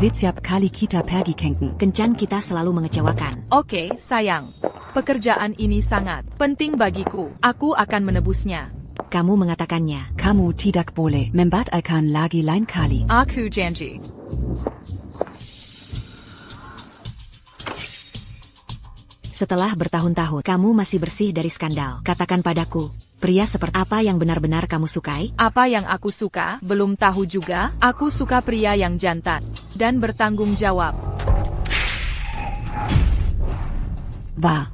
Setiap kali kita pergi camping, kencan kita selalu mengecewakan. Oke, sayang. Pekerjaan ini sangat penting bagiku. Aku akan menebusnya. Kamu mengatakannya. kamu tidak boleh membatalkan lagi lain kali. Aku janji. Setelah bertahun-tahun, kamu masih bersih dari skandal. Katakan padaku, pria seperti apa yang benar-benar kamu sukai? Apa yang aku suka, belum tahu juga. Aku suka pria yang jantan dan bertanggung jawab. Wah,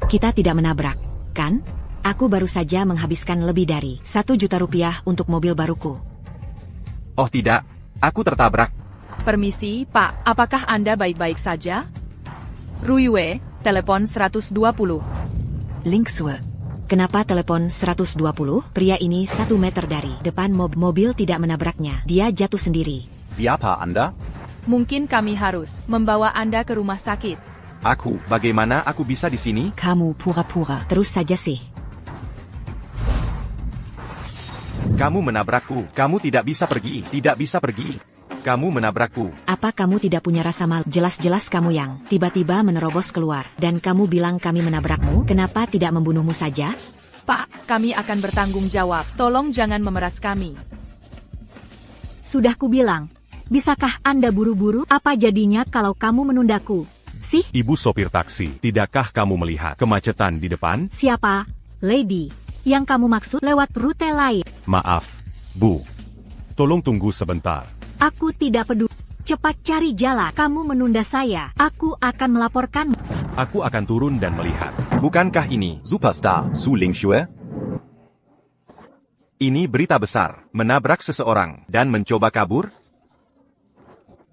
kita tidak menabrak, kan? Aku baru saja menghabiskan lebih dari 1 juta rupiah untuk mobil baruku. Oh tidak, aku tertabrak. Permisi, Pak. Apakah Anda baik-baik saja? Ruiwe, telepon 120. Linksue. Kenapa telepon 120? Pria ini 1 meter dari depan mobil tidak menabraknya. Dia jatuh sendiri. Siapa Anda? Mungkin kami harus membawa Anda ke rumah sakit. Aku, bagaimana aku bisa di sini? Kamu pura-pura. Terus saja sih. Kamu menabrakku. Kamu tidak bisa pergi. Tidak bisa pergi. Kamu menabrakku. Apa kamu tidak punya rasa malu? Jelas-jelas kamu yang tiba-tiba menerobos keluar. Dan kamu bilang kami menabrakmu? Kenapa tidak membunuhmu saja? Pak, kami akan bertanggung jawab. Tolong jangan memeras kami. Sudah kubilang. Bisakah Anda buru-buru? Apa jadinya kalau kamu menundaku? Sih? Ibu sopir taksi, tidakkah kamu melihat kemacetan di depan? Siapa? Lady. Yang kamu maksud lewat rute lain. Maaf, Bu. Tolong tunggu sebentar. Aku tidak peduli. Cepat cari jalan. Kamu menunda saya. Aku akan melaporkan. Aku akan turun dan melihat. Bukankah ini Superstar Su Lingxue? Ini berita besar. Menabrak seseorang dan mencoba kabur?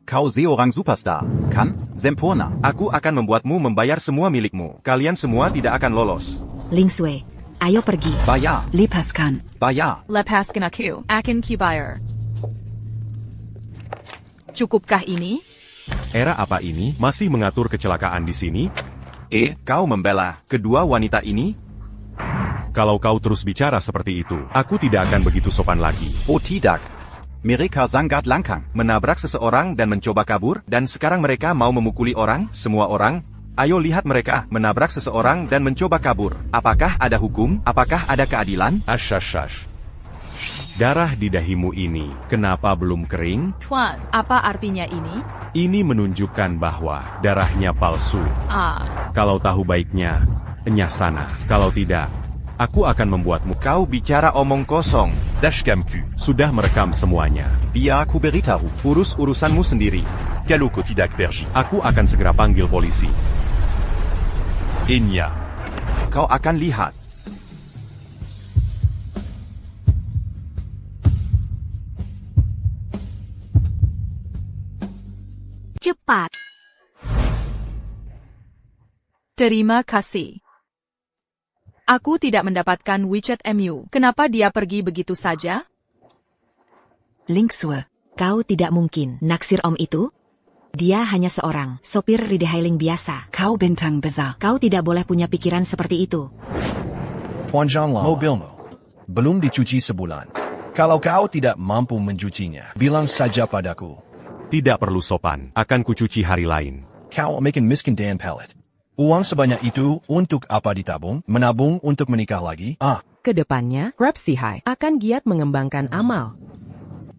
Kau seorang superstar, kan? Sempurna. Aku akan membuatmu membayar semua milikmu. Kalian semua tidak akan lolos. Linksue, ayo pergi. Bayar. Lepaskan. Bayar. Lepaskan aku. Akan kibayar. Cukupkah ini? Era apa ini masih mengatur kecelakaan di sini? Kau membela kedua wanita ini? Kalau kau terus bicara seperti itu, aku tidak akan begitu sopan lagi. Oh tidak. Mereka sangat langkang. Menabrak seseorang dan mencoba kabur, dan sekarang mereka mau memukuli orang, semua orang. Ayo lihat mereka, menabrak seseorang dan mencoba kabur. Apakah ada hukum? Apakah ada keadilan? Ash. Darah di dahimu ini, kenapa belum kering? Tuan, apa artinya ini? Ini menunjukkan bahwa darahnya palsu. Kalau tahu baiknya, enyah sana. Kalau tidak, aku akan membuatmu. Kau bicara omong kosong. Dashcam sudah merekam semuanya. Biar aku beritahu. Urus urusanmu sendiri. Kalau kau tidak pergi, aku akan segera panggil polisi. Inya. Kau akan lihat. Cepat. Terima kasih. Aku tidak mendapatkan WeChat MU. Kenapa dia pergi begitu saja? Linksue. Kau tidak mungkin naksir om itu? Dia hanya seorang sopir ride-hailing biasa. Kau bintang besar. Kau tidak boleh punya pikiran seperti itu. Tuan Zhang, mobilmu belum dicuci sebulan. Kalau kau tidak mampu mencucinya, bilang saja padaku. Tidak perlu sopan, akan kucuci hari lain. Kau makin miskin dan pelit. Uang sebanyak itu untuk apa ditabung? Menabung untuk menikah lagi? Kedepannya, Grab Sihai akan giat mengembangkan amal.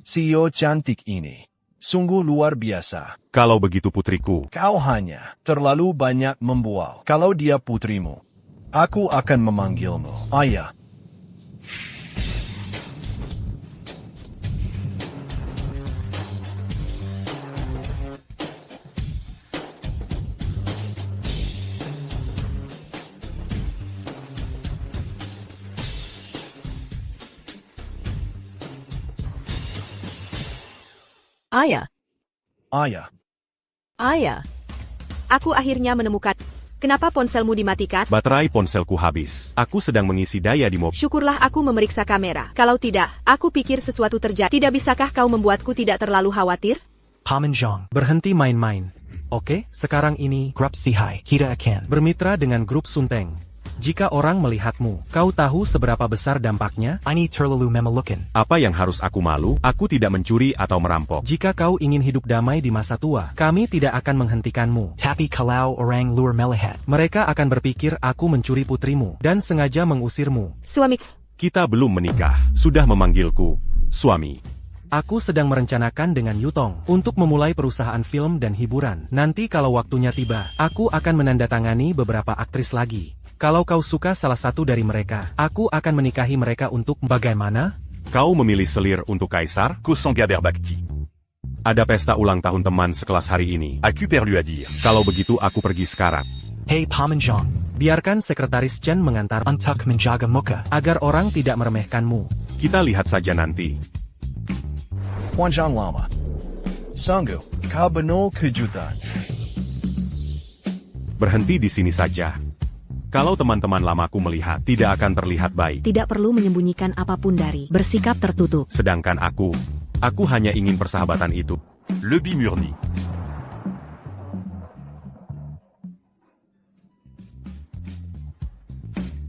CEO cantik ini sungguh luar biasa. Kalau begitu putriku, Kau hanya terlalu banyak membual. Kalau dia putrimu, aku akan memanggilmu ayah. Ayah. Ayah. Aku akhirnya menemukan. Kenapa ponselmu dimatikan? baterai ponselku habis. Aku sedang mengisi daya di mobil. Syukurlah aku memeriksa kamera. Kalau tidak, aku pikir sesuatu terjadi. Tidak bisakah kau membuatku tidak terlalu khawatir? Paman Zhang, berhenti main-main. Oke, sekarang ini Grab Sihai, kita akan bermitra dengan grup Sunteng. Jika orang melihatmu, kau tahu seberapa besar dampaknya? Ini terlalu memalukan. Apa yang harus aku malu? Aku tidak mencuri atau merampok. Jika kau ingin hidup damai di masa tua, kami tidak akan menghentikanmu. Tapi kalau orang luar melihat, mereka akan berpikir aku mencuri putrimu dan sengaja mengusirmu. Suami, Kita belum menikah, sudah memanggilku suami. Aku sedang merencanakan dengan Yutong untuk memulai perusahaan film dan hiburan. Nanti kalau waktunya tiba, aku akan menandatangani beberapa aktris lagi. Kalau kau suka salah satu dari mereka, aku akan menikahi mereka untuk bagaimana? Kau memilih selir untuk kaisar? Bakti. Ada pesta ulang tahun teman sekelas hari ini. Aku perlu dire. Kalau begitu aku pergi sekarang. Hei Paman Zhang, biarkan sekretaris Chen mengantar untuk menjaga muka, agar orang tidak meremehkanmu. Kita lihat saja nanti. Huanzhang Lama. Sanggup, kau benar kejutan. Berhenti di sini saja. Kalau teman-teman lamaku melihat, tidak akan terlihat baik. Tidak perlu menyembunyikan apapun dari bersikap tertutup. Sedangkan aku hanya ingin persahabatan itu. Lebih murni.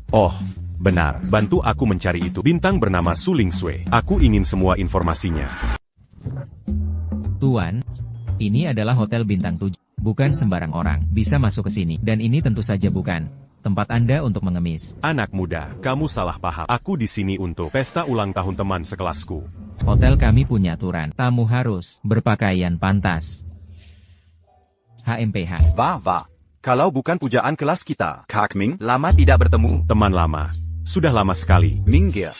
Oh, benar. Bantu aku mencari itu. Bintang bernama Su Lingsui. Aku ingin semua informasinya. Tuan, ini adalah hotel bintang 7. Bukan sembarang orang bisa masuk ke sini. Dan ini tentu saja bukan tempat Anda untuk mengemis. Anak muda, kamu salah paham. Aku di sini untuk pesta ulang tahun teman sekelasku. Hotel kami punya aturan. Tamu harus berpakaian pantas. HMPH. Va. Kalau bukan pujaan kelas kita. Kak Ming, lama tidak bertemu. Teman lama. Sudah lama sekali. Minggir.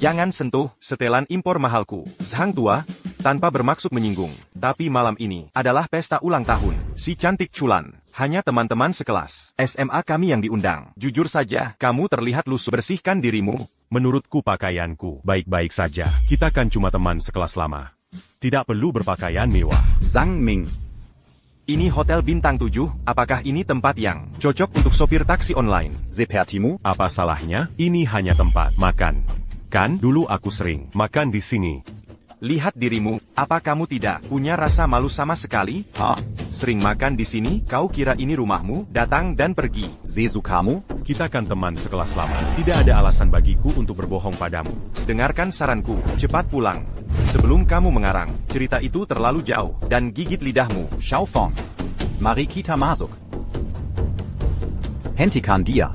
Jangan sentuh setelan impor mahalku. Sang tua, tanpa bermaksud menyinggung. Tapi malam ini adalah pesta ulang tahun. Si cantik Chulan. Hanya teman-teman sekelas. SMA kami yang diundang. Jujur saja, kamu terlihat lusuh. Bersihkan dirimu. Menurutku pakaianku baik-baik saja. Kita kan cuma teman sekelas lama. Tidak perlu berpakaian mewah. Zhang Ming. Ini hotel bintang 7, apakah ini tempat yang cocok untuk sopir taksi online? Sepertimu? Apa salahnya? Ini hanya tempat makan. Kan dulu aku sering makan di sini. Lihat dirimu, apa kamu tidak punya rasa malu sama sekali? Sering makan di sini, kau kira ini rumahmu? Datang dan pergi. Zezu kamu? Kita kan teman sekelas lama. Tidak ada alasan bagiku untuk berbohong padamu. Dengarkan saranku, cepat pulang. Sebelum kamu mengarang, cerita itu terlalu jauh, dan gigit lidahmu. Xiaofeng. Mari kita masuk. Hentikan dia.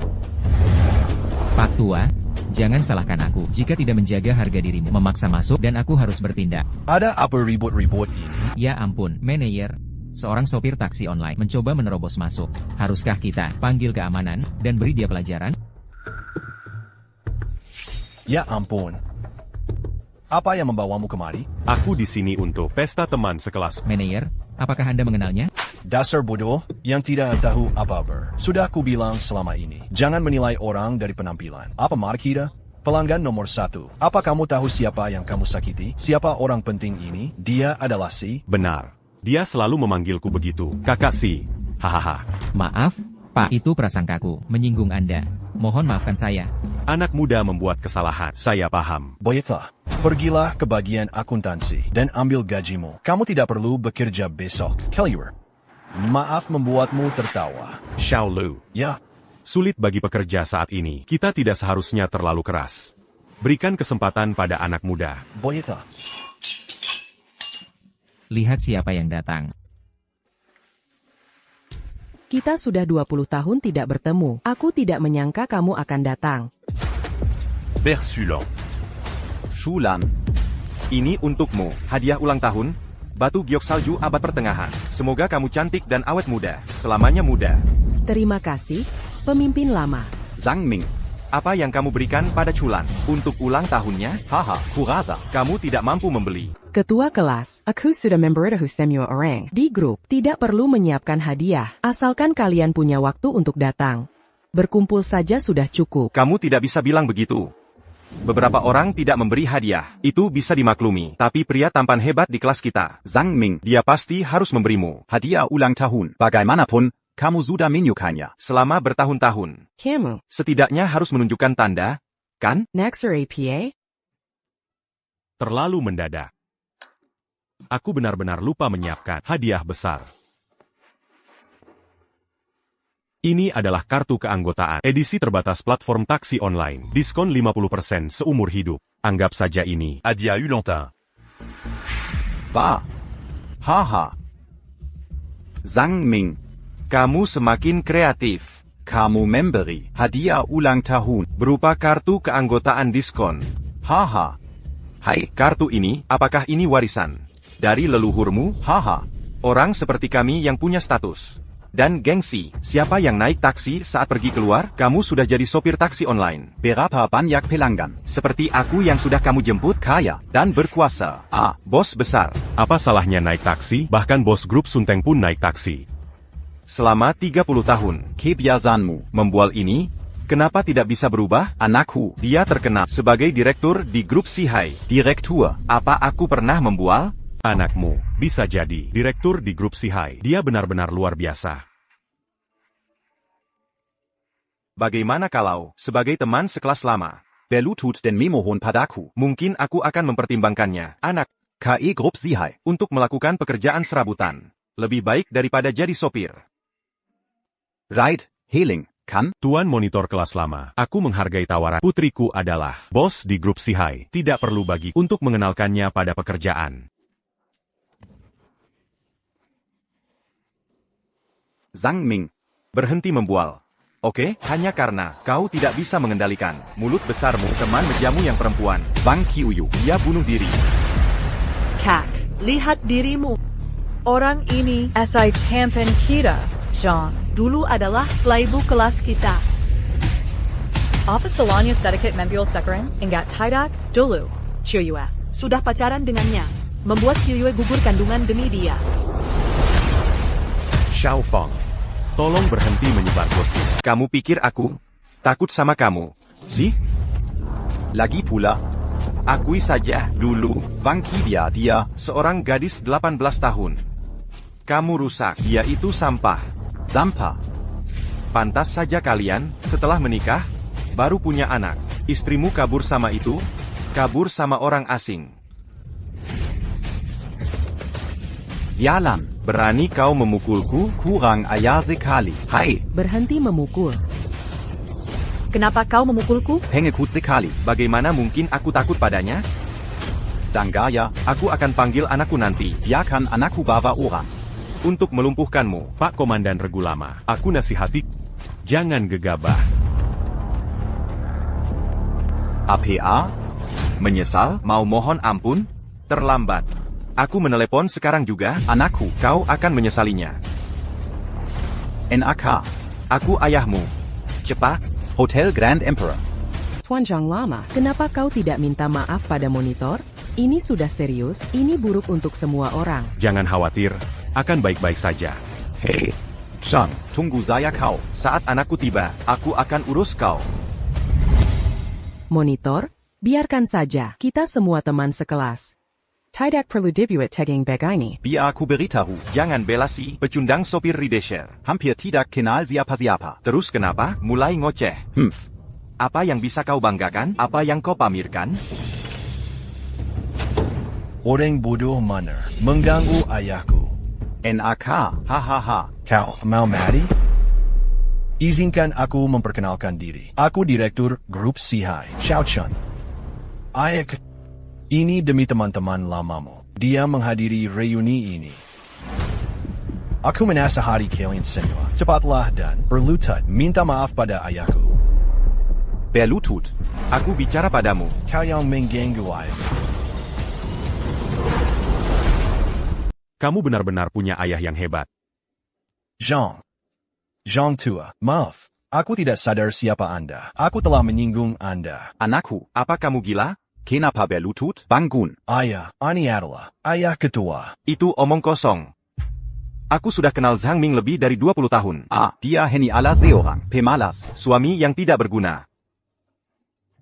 Pak Tua, jangan salahkan aku jika tidak menjaga harga dirimu. Memaksa masuk dan aku harus bertindak. Ada apa ribut-ribut ini? Ya ampun, manajer. Seorang sopir taksi online mencoba menerobos masuk. Haruskah kita panggil keamanan dan beri dia pelajaran? Ya ampun. Apa yang membawamu kemari? Aku di sini untuk pesta teman sekelas. Manajer, apakah Anda mengenalnya? Dasar bodoh yang tidak tahu apa-apa. Sudah aku bilang selama ini. Jangan menilai orang dari penampilan. Apa mari kita? Pelanggan nomor 1. Apa kamu tahu siapa yang kamu sakiti? Siapa orang penting ini? Dia adalah si... Benar. Dia selalu memanggilku begitu. Kakak si. Hahaha. Maaf, Pak. Itu prasangkaku. Menyinggung Anda. Mohon maafkan saya. Anak muda membuat kesalahan. Saya paham. Baiklah. Pergilah ke bagian akuntansi dan ambil gajimu. Kamu tidak perlu bekerja besok. Kellywer. Maaf membuatmu tertawa. Xiao Lu. Ya. Sulit bagi pekerja saat ini. Kita tidak seharusnya terlalu keras. Berikan kesempatan pada anak muda. Baiklah. Lihat siapa yang datang. Kita sudah 20 tahun tidak bertemu. Aku tidak menyangka kamu akan datang. Bersulan. Shulan. Ini untukmu, hadiah ulang tahun. Batu giok salju abad pertengahan. Semoga kamu cantik dan awet muda. Selamanya muda. Terima kasih, pemimpin lama. Zhang Ming. Apa yang kamu berikan pada Chulan untuk ulang tahunnya? Haha, kurasa. Kamu tidak mampu membeli. Ketua kelas, aku sudah memberitahu semua orang di grup tidak perlu menyiapkan hadiah, asalkan kalian punya waktu untuk datang. Berkumpul saja sudah cukup. Kamu tidak bisa bilang begitu. Beberapa orang tidak memberi hadiah. Itu bisa dimaklumi. Tapi pria tampan hebat di kelas kita, Zhang Ming, dia pasti harus memberimu Hadiah ulang tahun. Bagaimanapun, kamu sudah menyukainya. selama bertahun-tahun. Kamu, Setidaknya harus menunjukkan tanda, kan? next APA? Terlalu mendadak. Aku benar-benar lupa menyiapkan hadiah besar. Ini adalah kartu keanggotaan. Edisi terbatas platform taksi online. Diskon 50% seumur hidup. Anggap saja ini. Adieu longtemps. Wah. Haha. Zhang Ming. Kamu semakin kreatif. Kamu memberi hadiah ulang tahun. Berupa kartu keanggotaan diskon. Haha. Hai, kartu ini, apakah ini warisan? Dari leluhurmu? Haha. Orang seperti kami yang punya status dan gengsi. Siapa yang naik taksi saat pergi keluar? Kamu sudah jadi sopir taksi online. Berapa banyak pelanggan? Seperti aku yang sudah kamu jemput, kaya dan berkuasa. Bos besar. Apa salahnya naik taksi? Bahkan bos grup Sunteng pun naik taksi. Selama 30 tahun. Kebiasaanmu Membual ini, kenapa tidak bisa berubah? Anakku. Dia terkenal sebagai direktur di grup Sihai. Direktur. Apa aku pernah membual? Anakmu bisa jadi direktur di grup Sihai. Dia benar-benar luar biasa. Bagaimana kalau, sebagai teman sekelas lama, Berlutut dan memohon padaku. mungkin aku akan mempertimbangkannya, anak, KE Grup Sihai. untuk melakukan pekerjaan serabutan. Lebih baik daripada jadi sopir. Ride, hailing, kan? Tuan monitor kelas lama, aku menghargai tawaran. Putriku adalah bos di grup Sihai. Tidak perlu bagi untuk mengenalkannya pada pekerjaan. Zhang Ming. Berhenti membual. Oke, hanya karena kau tidak bisa mengendalikan mulut besarmu, teman mejamu yang perempuan. Wang Qiuyu. Dia bunuh diri. Kak, lihat dirimu. Orang ini SI Tampan kita, Jean. Dulu adalah playbook kelas kita. Apa salahnya sedikit mengambil sekarang? Enggak tidak dulu. Qiuyue, sudah pacaran dengannya. Membuat Qiuyue gugur kandungan demi dia. Xiao Feng. Tolong berhenti menyebar gosip. Kamu pikir aku takut sama kamu? Sih? Lagi pula, Akui saja, dulu, Wang Qibia dia seorang gadis 18 tahun. Kamu rusak, dia itu sampah. sampah. Pantas saja kalian, setelah menikah, baru punya anak. Istrimu kabur sama itu, kabur sama orang asing. Sialan. Berani kau memukulku? Kurang ajar sekali. Hai. Berhenti memukul. Kenapa kau memukulku? Pengekut sekali. Bagaimana mungkin aku takut padanya? Dan gaya, Aku akan panggil anakku nanti. biarkan anakku bawa orang. Untuk melumpuhkanmu. Pak Komandan Regu Lama, aku nasihati. Jangan gegabah. APA? Menyesal? Mau mohon ampun? Terlambat. Aku menelepon sekarang juga. Anakku. Kau akan menyesalinya. NAK. Aku ayahmu. Cepat. Hotel Grand Emperor. Tuan Zhang Lama, kenapa kau tidak minta maaf pada monitor? Ini sudah serius, ini buruk untuk semua orang. Jangan khawatir, akan baik-baik saja. Hei. Zhang, tunggu saya kau. Saat anakku tiba, aku akan urus kau. Monitor, biarkan saja, kita semua teman sekelas. Tidak perlu dibuat tagging begini. Biar aku beritahu. Jangan bela si pecundang sopir ridesher. Hampir tidak kenal siapa-siapa. Terus kenapa? Mulai ngoceh. Apa yang bisa kau banggakan? Apa yang kau pamerkan? Orang bodoh mana mengganggu ayahku. NAK. Hahaha. Kau mau mati? Izinkan aku memperkenalkan diri. Aku Direktur Grup Sihai, Xiao Chen. Ini demi teman-teman lamamu. Dia menghadiri reuni ini. Aku menasihati kalian semua. Cepatlah dan berlutut minta maaf pada ayahku. Berlutut. Aku bicara padamu. Kalian mengganggu ayahku. Kamu benar-benar punya ayah yang hebat. Jean tua, maaf. Aku tidak sadar siapa Anda. Aku telah menyinggung Anda. Anakku. Apa kamu gila? Kenapa berlutut? Bangun. Ayah, ini adalah ayah ketua. Itu omong kosong. Aku sudah kenal Zhang Ming lebih dari 20 tahun. Dia hanyalah seorang pemalas. Suami yang tidak berguna.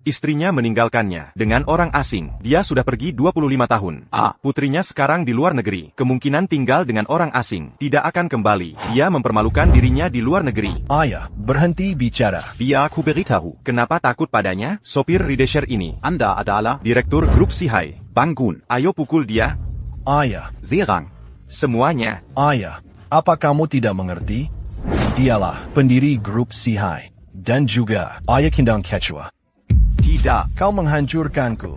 Istrinya meninggalkannya dengan orang asing. Dia sudah pergi 25 tahun. Putrinya sekarang di luar negeri. Kemungkinan tinggal dengan orang asing. Tidak akan kembali. Dia mempermalukan dirinya di luar negeri. Ayah, berhenti bicara. Biar aku beritahu. Kenapa takut padanya? Sopir ridesher ini. Anda adalah Direktur Grup Sihai. Bangun. Ayo pukul dia. Ayah. Serang. Semuanya. Ayah, apa kamu tidak mengerti? Dialah pendiri grup Sihai. Dan juga ayah Kindang Quechua. Tidak. Kau menghancurkanku.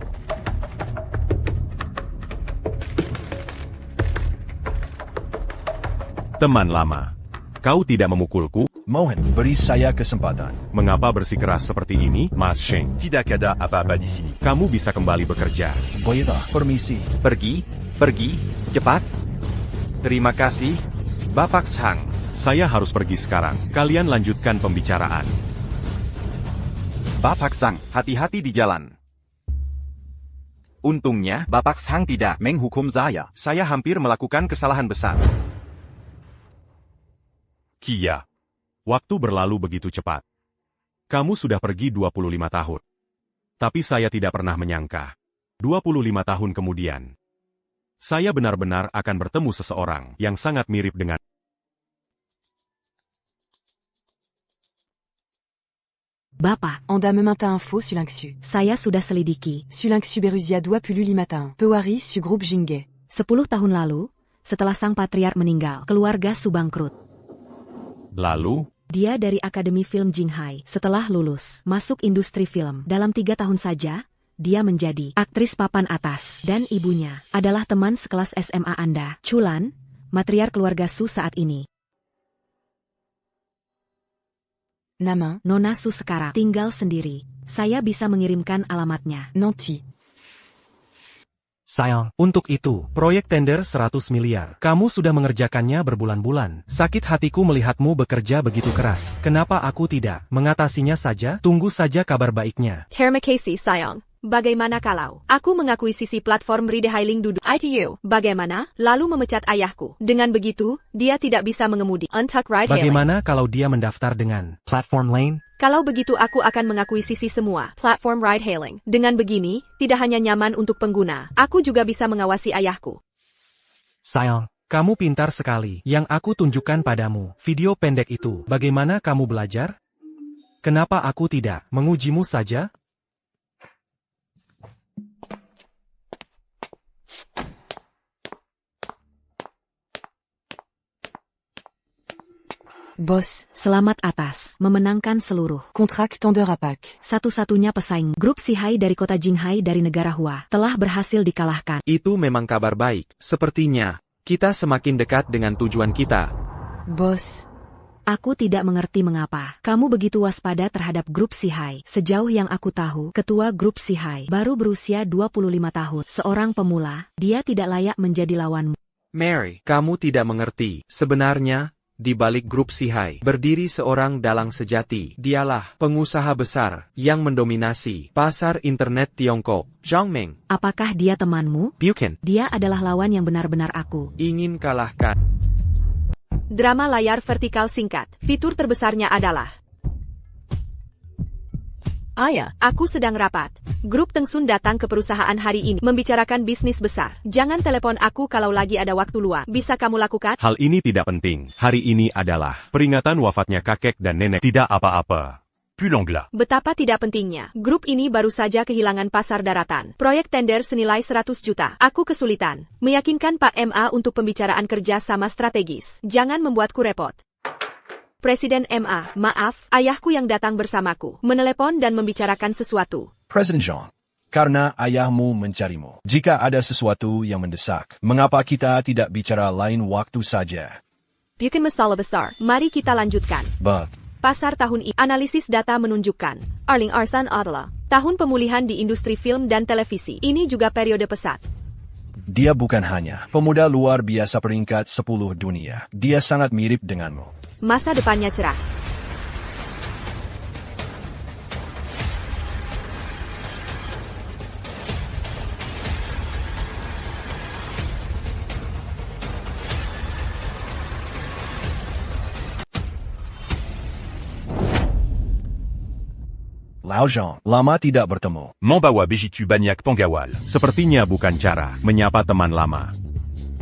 Teman lama, kau tidak memukulku? Mohon, beri saya kesempatan. Mengapa bersikeras seperti ini, Mas Sheng? Tidak ada apa-apa di sini. Kamu bisa kembali bekerja. Baiklah, permisi. Pergi, cepat. Terima kasih, Bapak Sang. Saya harus pergi sekarang. Kalian lanjutkan pembicaraan. Bapak Sang, hati-hati di jalan. Untungnya, Bapak Sang tidak menghukum saya. Saya hampir melakukan kesalahan besar. Kia, waktu berlalu begitu cepat. Kamu sudah pergi 25 tahun. Tapi saya tidak pernah menyangka. 25 tahun kemudian, saya benar-benar akan bertemu seseorang yang sangat mirip dengan Bapak, On dame matin info sur l'inxu. saya sudah selidiki. Sur l'inxu Beruzia 2 pululi matin. Pewari su groupe Jingge. 10 tahun lalu, setelah sang patriark meninggal, keluarga Su bangkrut. lalu, Dia dari Akademi Film Jinghai. Setelah lulus, masuk industri film. Dalam 3 tahun saja, dia menjadi aktris papan atas. Dan ibunya adalah teman sekelas SMA Anda, Chulan, matriark keluarga Su saat ini. Nama, Nona Su sekarang tinggal sendiri. Saya bisa mengirimkan alamatnya. Nanti. Sayang, untuk itu, proyek tender 100 miliar. Kamu sudah mengerjakannya berbulan-bulan. Sakit hatiku melihatmu bekerja begitu keras. Kenapa aku tidak mengatasinya saja? Tunggu saja kabar baiknya. Terima kasih, sayang. Bagaimana kalau aku mengakuisisi platform ride-hailing duduk ITU? Bagaimana? Lalu memecat ayahku. Dengan begitu, dia tidak bisa mengemudi Untuck ride-hailing. Bagaimana kalau dia mendaftar dengan Platform Lane? Kalau begitu aku akan mengakuisisi semua platform ride-hailing. Dengan begini, tidak hanya nyaman untuk pengguna, aku juga bisa mengawasi ayahku. Sayang, kamu pintar sekali. Yang aku tunjukkan padamu, video pendek itu. Bagaimana kamu belajar? Kenapa aku tidak mengujimu saja? Boss. Selamat atas memenangkan seluruh Kontrak tender APAC. Satu-satunya pesaing grup Sihai dari kota Jinghai dari negara Hua telah berhasil dikalahkan. Itu memang kabar baik. Sepertinya, kita semakin dekat dengan tujuan kita. Boss. Aku tidak mengerti mengapa kamu begitu waspada terhadap grup Sihai. Sejauh yang aku tahu, ketua grup Sihai baru berusia 25 tahun. Seorang pemula, dia tidak layak menjadi lawanmu. Mary, kamu tidak mengerti. Sebenarnya, di balik grup Sihai, berdiri seorang dalang sejati. Dialah pengusaha besar yang mendominasi pasar internet Tiongkok, Zhang Meng. Apakah dia temanmu? Bukan. Dia adalah lawan yang benar-benar aku ingin kalahkan. Drama layar vertikal singkat. Fitur terbesarnya adalah Ayah, aku sedang rapat. Grup Tengsun datang ke perusahaan hari ini membicarakan bisnis besar. Jangan telepon aku kalau lagi ada waktu luang. Bisa kamu lakukan? hal ini tidak penting. Hari ini adalah peringatan wafatnya kakek dan nenek. Tidak apa-apa. Pulanglah. Betapa tidak pentingnya. Grup ini baru saja kehilangan pasar daratan. Proyek tender senilai 100 juta. Aku kesulitan meyakinkan Pak MA untuk pembicaraan kerja sama strategis. Jangan membuatku repot. Presiden MA, maaf, ayahku yang datang bersamaku, menelepon dan membicarakan sesuatu. Presiden Zhang, karena ayahmu mencarimu. Jika ada sesuatu yang mendesak, mengapa kita tidak bicara lain waktu saja? Bukan masalah besar. Mari kita lanjutkan. Pasar tahun ini, analisis data menunjukkan, Arling Arsan adalah tahun pemulihan di industri film dan televisi. Ini juga periode pesat. Dia bukan hanya pemuda luar biasa peringkat 10 dunia. Dia sangat mirip denganmu. Masa depannya cerah. Lao Zhang, lama tidak bertemu. Membawa begitu banyak penggawal. Sepertinya bukan cara menyapa teman lama.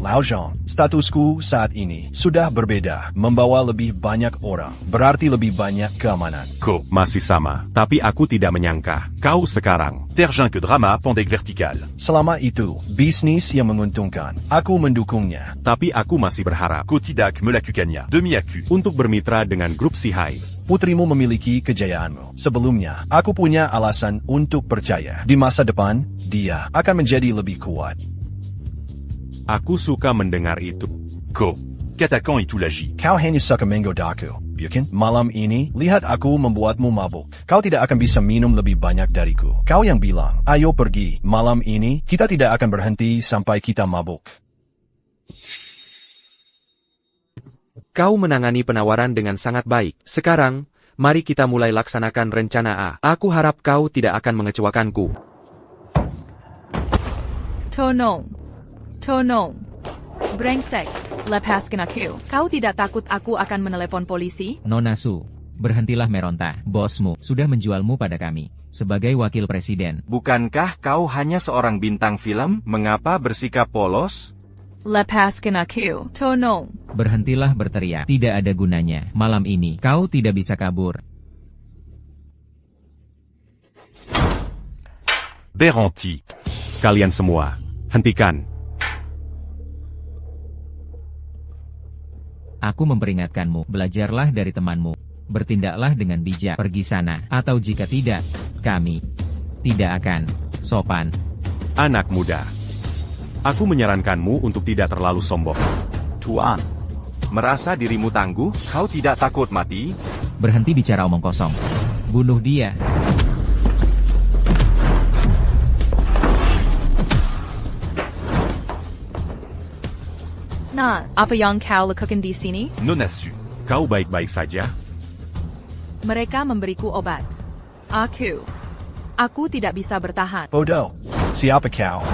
Lao Zhang, statusku saat ini sudah berbeda, membawa lebih banyak orang, berarti lebih banyak keamanan. Kok masih sama, tapi aku tidak menyangka. Kau sekarang. Terjun ke drama pendek vertikal. Selama itu, bisnis yang menguntungkan. Aku mendukungnya. Tapi aku masih berharap. Kau tidak melakukannya. Demi aku. Untuk bermitra dengan grup Sihai. Putrimu memiliki kejayaanmu. Sebelumnya, aku punya alasan untuk percaya. Di masa depan, dia akan menjadi lebih kuat. Aku suka mendengar itu. Kau, katakan itu lagi. Kau hanya suka menggodaku, bukan? Malam ini, lihat aku membuatmu mabuk. Kau tidak akan bisa minum lebih banyak dariku. Kau yang bilang, ayo pergi. Malam ini, kita tidak akan berhenti sampai kita mabuk. Kau menangani penawaran dengan sangat baik. Sekarang, mari kita mulai laksanakan rencana A. Aku harap kau tidak akan mengecewakanku. Tonong. Brengsek. Lepaskan aku. Kau tidak takut aku akan menelepon polisi? Nona Su, berhentilah meronta. Bosmu sudah menjualmu pada kami sebagai wakil presiden. Bukankah kau hanya seorang bintang film? Mengapa bersikap polos? Lepaskan aku. Tonong. Berhentilah berteriak. Tidak ada gunanya. Malam ini, kau tidak bisa kabur. Berhenti. Kalian semua, hentikan. Aku memperingatkanmu, belajarlah dari temanmu. Bertindaklah dengan bijak, pergi sana. Atau jika tidak, kami tidak akan sopan. Anak muda, aku menyarankanmu untuk tidak terlalu sombong. Tuan, merasa dirimu tangguh? Kau tidak takut mati? Berhenti bicara omong kosong. Bunuh dia. Nah, apa yang kau lakukan di sini? Nona Su. Kau baik-baik saja? Mereka memberiku obat. Aku tidak bisa bertahan. Bodoh. Siapa kau?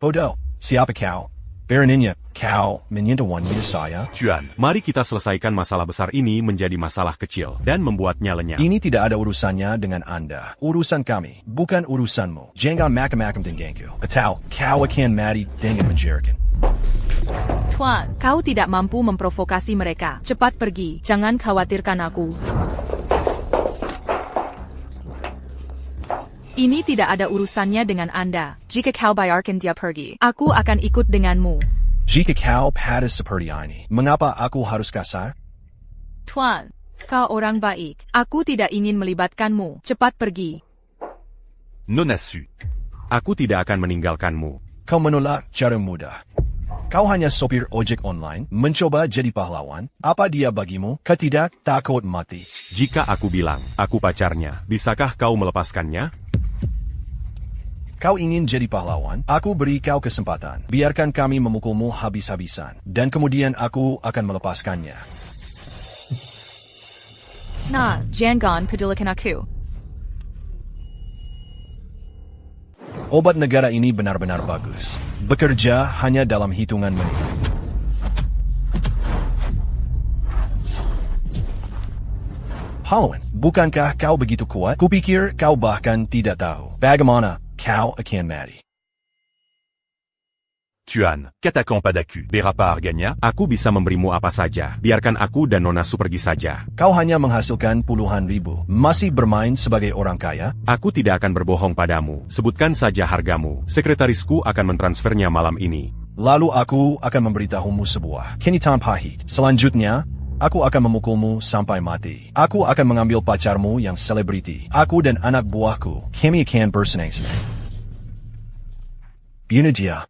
Bodoh. Siapa kau? Beraninya, kau menyentuh wanita saya? Tuan, mari kita selesaikan masalah besar ini menjadi masalah kecil dan membuatnya lenyap. Ini tidak ada urusannya dengan Anda. Urusan kami, bukan urusanmu. Jangan macam-macam denganku. Atau kau akan mati dengan menjerikan. Tuan, kau tidak mampu memprovokasi mereka. Cepat pergi, jangan khawatirkan aku. Ini tidak ada urusannya dengan Anda. Jika kau bayarkan dia pergi, aku akan ikut denganmu. Jika kau pada seperti ini, mengapa aku harus kasar? Tuan, kau orang baik. Aku tidak ingin melibatkanmu. Cepat pergi. Nona Su. Aku tidak akan meninggalkanmu. Kau menolak cara mudah. Kau hanya sopir ojek online, mencoba jadi pahlawan. Apa dia bagimu? Kau tidak takut mati. Jika aku bilang, aku pacarnya, bisakah kau melepaskannya? Kau ingin jadi pahlawan? Aku beri kau kesempatan. Biarkan kami memukulmu habis-habisan. Dan kemudian aku akan melepaskannya. Nah, jangan pedulikan aku. Obat negara ini benar-benar bagus. Bekerja hanya dalam hitungan menit. Halloween, bukankah kau begitu kuat? Kupikir kau bahkan tidak tahu bagaimana kau akan mati. Tuan, katakan padaku, berapa harganya? Aku bisa memberimu apa saja. Biarkan aku dan Nona Su pergi saja. Kau hanya menghasilkan puluhan ribu. Masih bermain sebagai orang kaya? Aku tidak akan berbohong padamu. Sebutkan saja hargamu. Sekretarisku akan mentransfernya malam ini. Lalu aku akan memberitahumu sebuah kenyataan pahit. Selanjutnya, aku akan memukulmu sampai mati. Aku akan mengambil pacarmu yang selebriti. Aku dan anak buahku, kami akan bersenang-senang. Bunuh dia.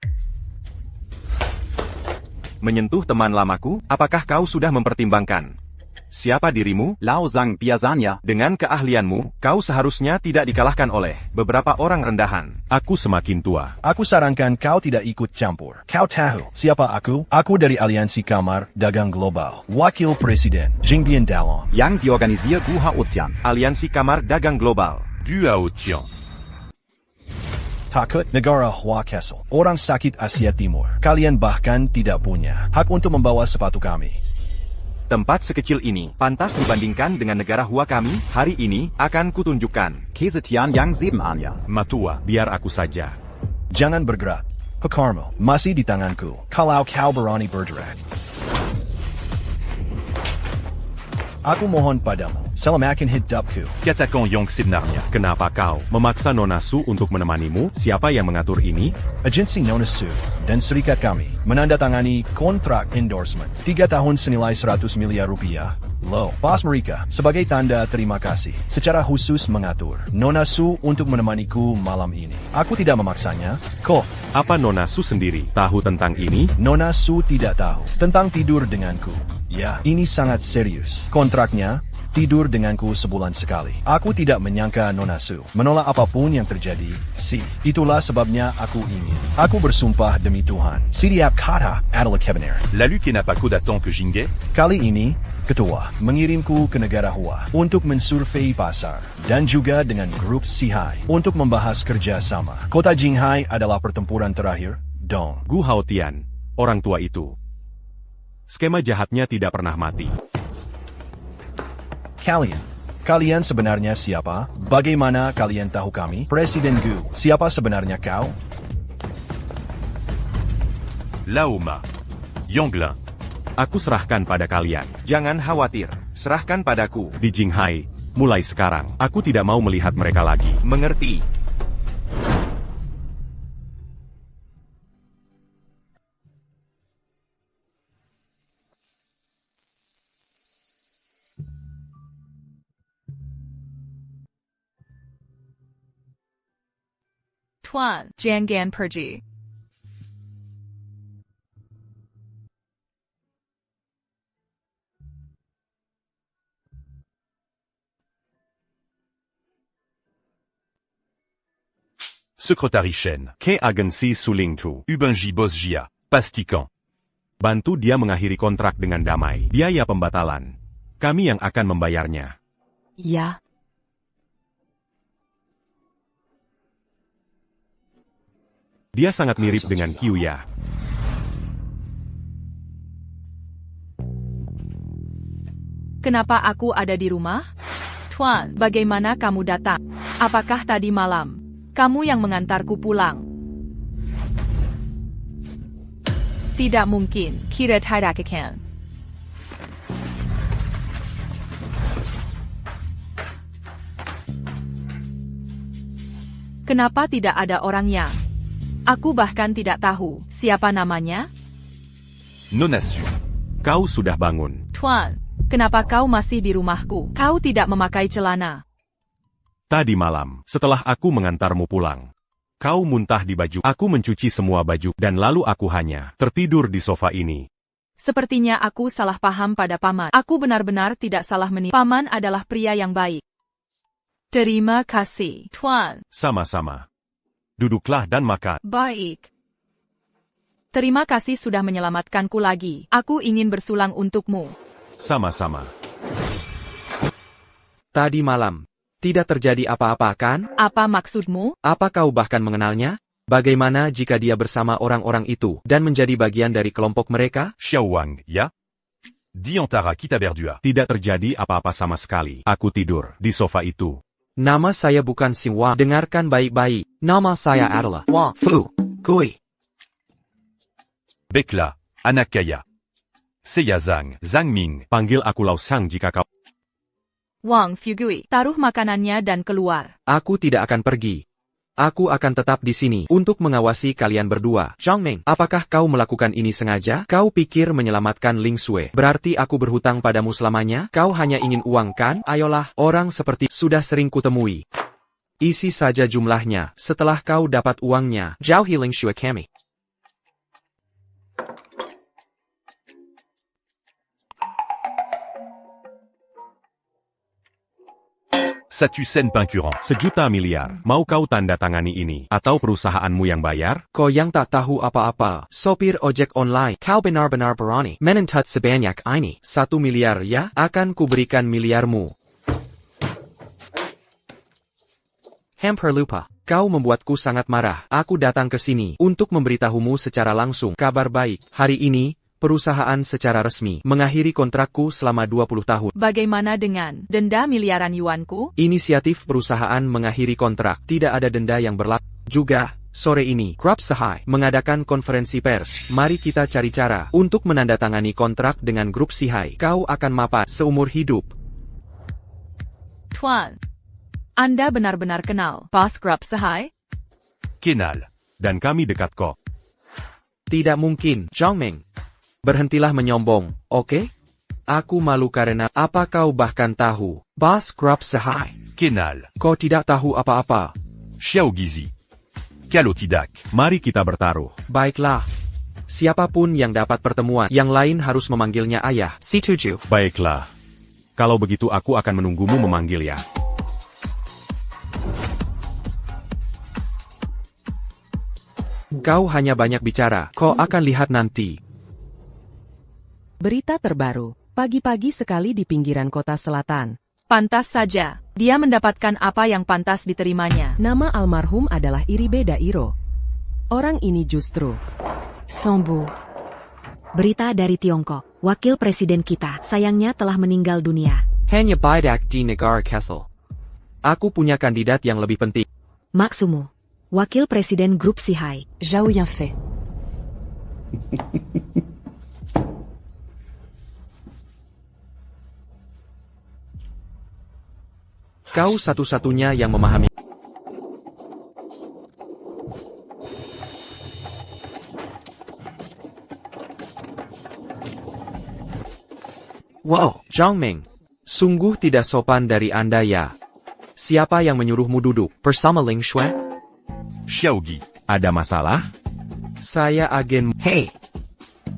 Menyentuh teman lamaku, apakah kau sudah mempertimbangkan? Siapa dirimu? Lao Zhang biasanya. Dengan keahlianmu, kau seharusnya tidak dikalahkan oleh beberapa orang rendahan. Aku semakin tua. Aku sarankan kau tidak ikut campur. Kau tahu siapa aku? Aku dari Aliansi Kamar Dagang Global. Wakil Presiden, Jingbian Dalong. Yang diorganisir Gua Ocean. Aliansi Kamar Dagang Global. Gua Ocean. Takut negara Hua Kessel. Orang sakit Asia Timur. Kalian bahkan tidak punya hak untuk membawa sepatu kami. Tempat sekecil ini, pantas dibandingkan dengan negara Hua kami. Hari ini, akan kutunjukkan. Kesetiaan yang sebenarnya. Matua, biar aku saja. Jangan bergerak. Pekarmu masih di tanganku. Kalau kau berani bergerak, aku mohon padamu, selamatkan hidupku. Qu'attaquant Yang sebenarnya? Kenapa kau memaksa Nona Su untuk menemanimu? Siapa yang mengatur ini? Agensi Nona Su dan serikat kami menandatangani kontrak endorsement 3 tahun senilai 100 miliar rupiah. Lo, pas mereka, sebagai tanda terima kasih, secara khusus mengatur Nona Su untuk menemaniku malam ini. Aku tidak memaksanya, kok. Apa Nona Su sendiri tahu tentang ini? Nona Su tidak tahu tentang tidur denganku. Ya, ini sangat serius. Kontraknya, tidur denganku sebulan sekali. Aku tidak menyangka Nona Su menolak apapun yang terjadi. Itulah sebabnya aku ingin. Aku bersumpah demi Tuhan. Setiap kata adalah kebenaran. Lalu kenapa kau datang ke Jingge? Kali ini, Ketua mengirimku ke negara Hua untuk mensurvei pasar dan juga dengan grup Sihai untuk membahas kerjasama. Kota Jinghai adalah pertempuran terakhir, dong. Gu Haotian, orang tua itu. Skema jahatnya tidak pernah mati. Kalian sebenarnya siapa? Bagaimana kalian tahu kami? Presiden Gu, siapa sebenarnya kau? Laoma. Yonglin. Aku serahkan pada kalian. Jangan khawatir, serahkan padaku. Di Jinghai, mulai sekarang, aku tidak mau melihat mereka lagi. Mengerti? Tuan, Jangan pergi. Secretary Shen. Ke agensi Suling Tu. Ubenji Bos Jia. Pastikan. Bantu dia mengakhiri kontrak dengan damai. Biaya pembatalan. Kami yang akan membayarnya. Ya. Dia sangat mirip dengan Kyuya. Kenapa aku ada di rumah? Tuan, bagaimana kamu datang? Apakah tadi malam kamu yang mengantarku pulang? Tidak mungkin, kira tidak akan. Kenapa tidak ada orangnya? Aku bahkan tidak tahu siapa namanya. Nona Su. Kau sudah bangun. Tuan, kenapa kau masih di rumahku? Kau tidak memakai celana. Tadi malam, setelah aku mengantarmu pulang, kau muntah di baju. Aku mencuci semua baju, dan lalu aku hanya tertidur di sofa ini. Sepertinya aku salah paham pada Paman. Aku benar-benar tidak salah menilai. Paman adalah pria yang baik. Terima kasih, Tuan. Sama-sama. Duduklah dan makan. Baik. Terima kasih sudah menyelamatkanku lagi. Aku ingin bersulang untukmu. Sama-sama. Tadi malam. Tidak terjadi apa-apa kan? Apa maksudmu? Apa kau bahkan mengenalnya? Bagaimana jika dia bersama orang-orang itu dan menjadi bagian dari kelompok mereka? Xiao Wang, ya? Di antara kita berdua. Tidak terjadi apa-apa sama sekali. Aku tidur di sofa itu. Nama saya bukan Si Wang. Dengarkan baik-baik. Nama saya adalah Wang Fu Kui. Baiklah, anak kaya. Saya Zhang Ming. Panggil aku Lao Sang jika kau... Wang Fugui, taruh makanannya dan keluar. Aku tidak akan pergi. Aku akan tetap di sini untuk mengawasi kalian berdua. Zhang Ming, apakah kau melakukan ini sengaja? Kau pikir menyelamatkan Ling Sui berarti aku berhutang padamu selamanya? Kau hanya ingin uang kan? Ayolah, orang seperti sudah sering kutemui. Isi saja jumlahnya. Setelah kau dapat uangnya, jauhi Ling Sui kami. Satu sen pengkurang. 1 juta miliar. Mau kau tanda tangani ini? Atau perusahaanmu yang bayar? Kau yang tak tahu apa-apa. Sopir ojek online. Kau benar-benar berani. Menentut sebanyak ini. 1 miliar ya? Akan kuberikan miliarmu. Hampir lupa. Kau membuatku sangat marah. Aku datang ke sini untuk memberitahumu secara langsung. Kabar baik. Hari ini, perusahaan secara resmi mengakhiri kontrakku selama 20 tahun. Bagaimana dengan denda miliaran yuanku? Inisiatif perusahaan mengakhiri kontrak. Tidak ada denda yang berlaku. Juga, Sore ini, Grup Sihai mengadakan konferensi pers. Mari kita cari cara untuk menandatangani kontrak dengan Grup Sihai. Kau akan mapan seumur hidup. Tuan, Anda benar-benar kenal Bos Grup Sihai? Kenal. Dan kami dekat kok. Tidak mungkin, Zhang Ming. Berhentilah menyombong, oke? Aku malu karena apa kau bahkan tahu Bos Grup Sihai? Kenal. Kau tidak tahu apa-apa. Xiao Gizi. Kalau tidak, mari kita bertaruh. Baiklah. Siapapun yang dapat pertemuan, yang lain harus memanggilnya ayah. Setuju. Baiklah. Kalau begitu aku akan menunggumu memanggil ya. Kau hanya banyak bicara, kau akan lihat nanti. Berita terbaru, pagi-pagi sekali di pinggiran kota selatan. Pantas saja, dia mendapatkan apa yang pantas diterimanya. Nama almarhum adalah Iribe Dairo. Orang ini justru Sombu. Berita dari Tiongkok, wakil presiden kita sayangnya telah meninggal dunia. Hanya bidak di negara Kessel. Aku punya kandidat yang lebih penting. Maksumu, wakil presiden Grup Sihai. Zhao Yanfei. Kau satu-satunya yang memahami. Wow, Zhang Ming. Sungguh tidak sopan dari Anda ya. Siapa yang menyuruhmu duduk bersama Ling Shui? Xiaogi, ada masalah? Saya agen. Hei,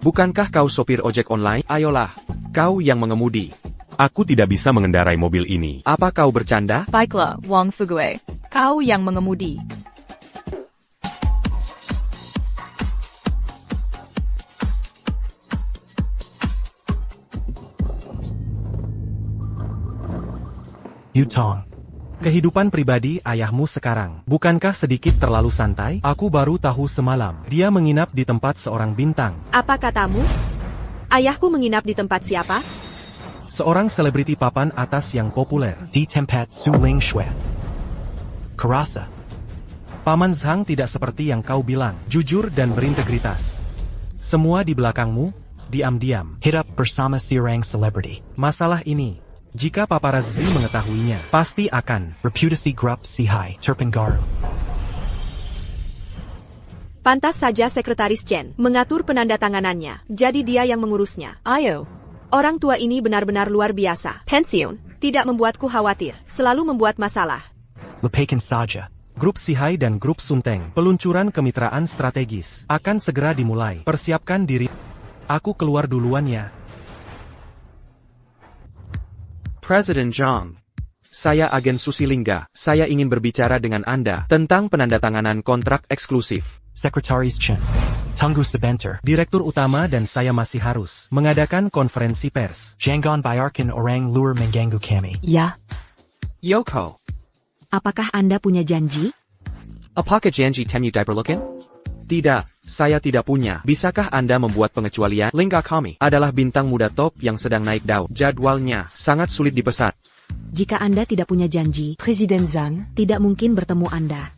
bukankah kau sopir ojek online? Ayolah, kau yang mengemudi. Aku tidak bisa mengendarai mobil ini. Apa kau bercanda? Baiklah, Wang Fugue. Kau yang mengemudi. Yutong. Kehidupan pribadi ayahmu sekarang, bukankah sedikit terlalu santai? Aku baru tahu semalam, dia menginap di tempat seorang bintang. Apa katamu? Ayahku menginap di tempat siapa? Seorang selebriti papan atas yang populer. Di tempat Su Ling Shui. Kerasa. Paman Zhang tidak seperti yang kau bilang, jujur dan berintegritas. Semua di belakangmu, diam-diam. Hirap bersama seorang selebriti. Masalah ini, jika paparazzi mengetahuinya, pasti akan reputasi Grup Sihai terpengaruh. Pantas saja Sekretaris Chen mengatur penandatanganannya, jadi dia yang mengurusnya. Ayo. Orang tua ini benar-benar luar biasa. Pensiun, tidak membuatku khawatir, selalu membuat masalah. Lepaskan saja. Grup Sihai dan Grup Sunteng, peluncuran kemitraan strategis, akan segera dimulai. Persiapkan diri. Aku keluar duluan ya. Presiden Zhang. Saya agen Susilingga. Saya ingin berbicara dengan Anda tentang penandatanganan kontrak eksklusif. Sekretaris Chen. Tunggu sebentar. Direktur utama dan saya masih harus mengadakan konferensi pers. Jangan biarkan orang luar mengganggu kami. Ya. Yoko. Apakah Anda punya janji? Apakah janji temu diperlukan? Tidak, saya tidak punya. Bisakah Anda membuat pengecualian? Lingga kami adalah bintang muda top yang sedang naik daun. Jadwalnya sangat sulit dipesan. Jika Anda tidak punya janji, Presiden Zhang tidak mungkin bertemu Anda.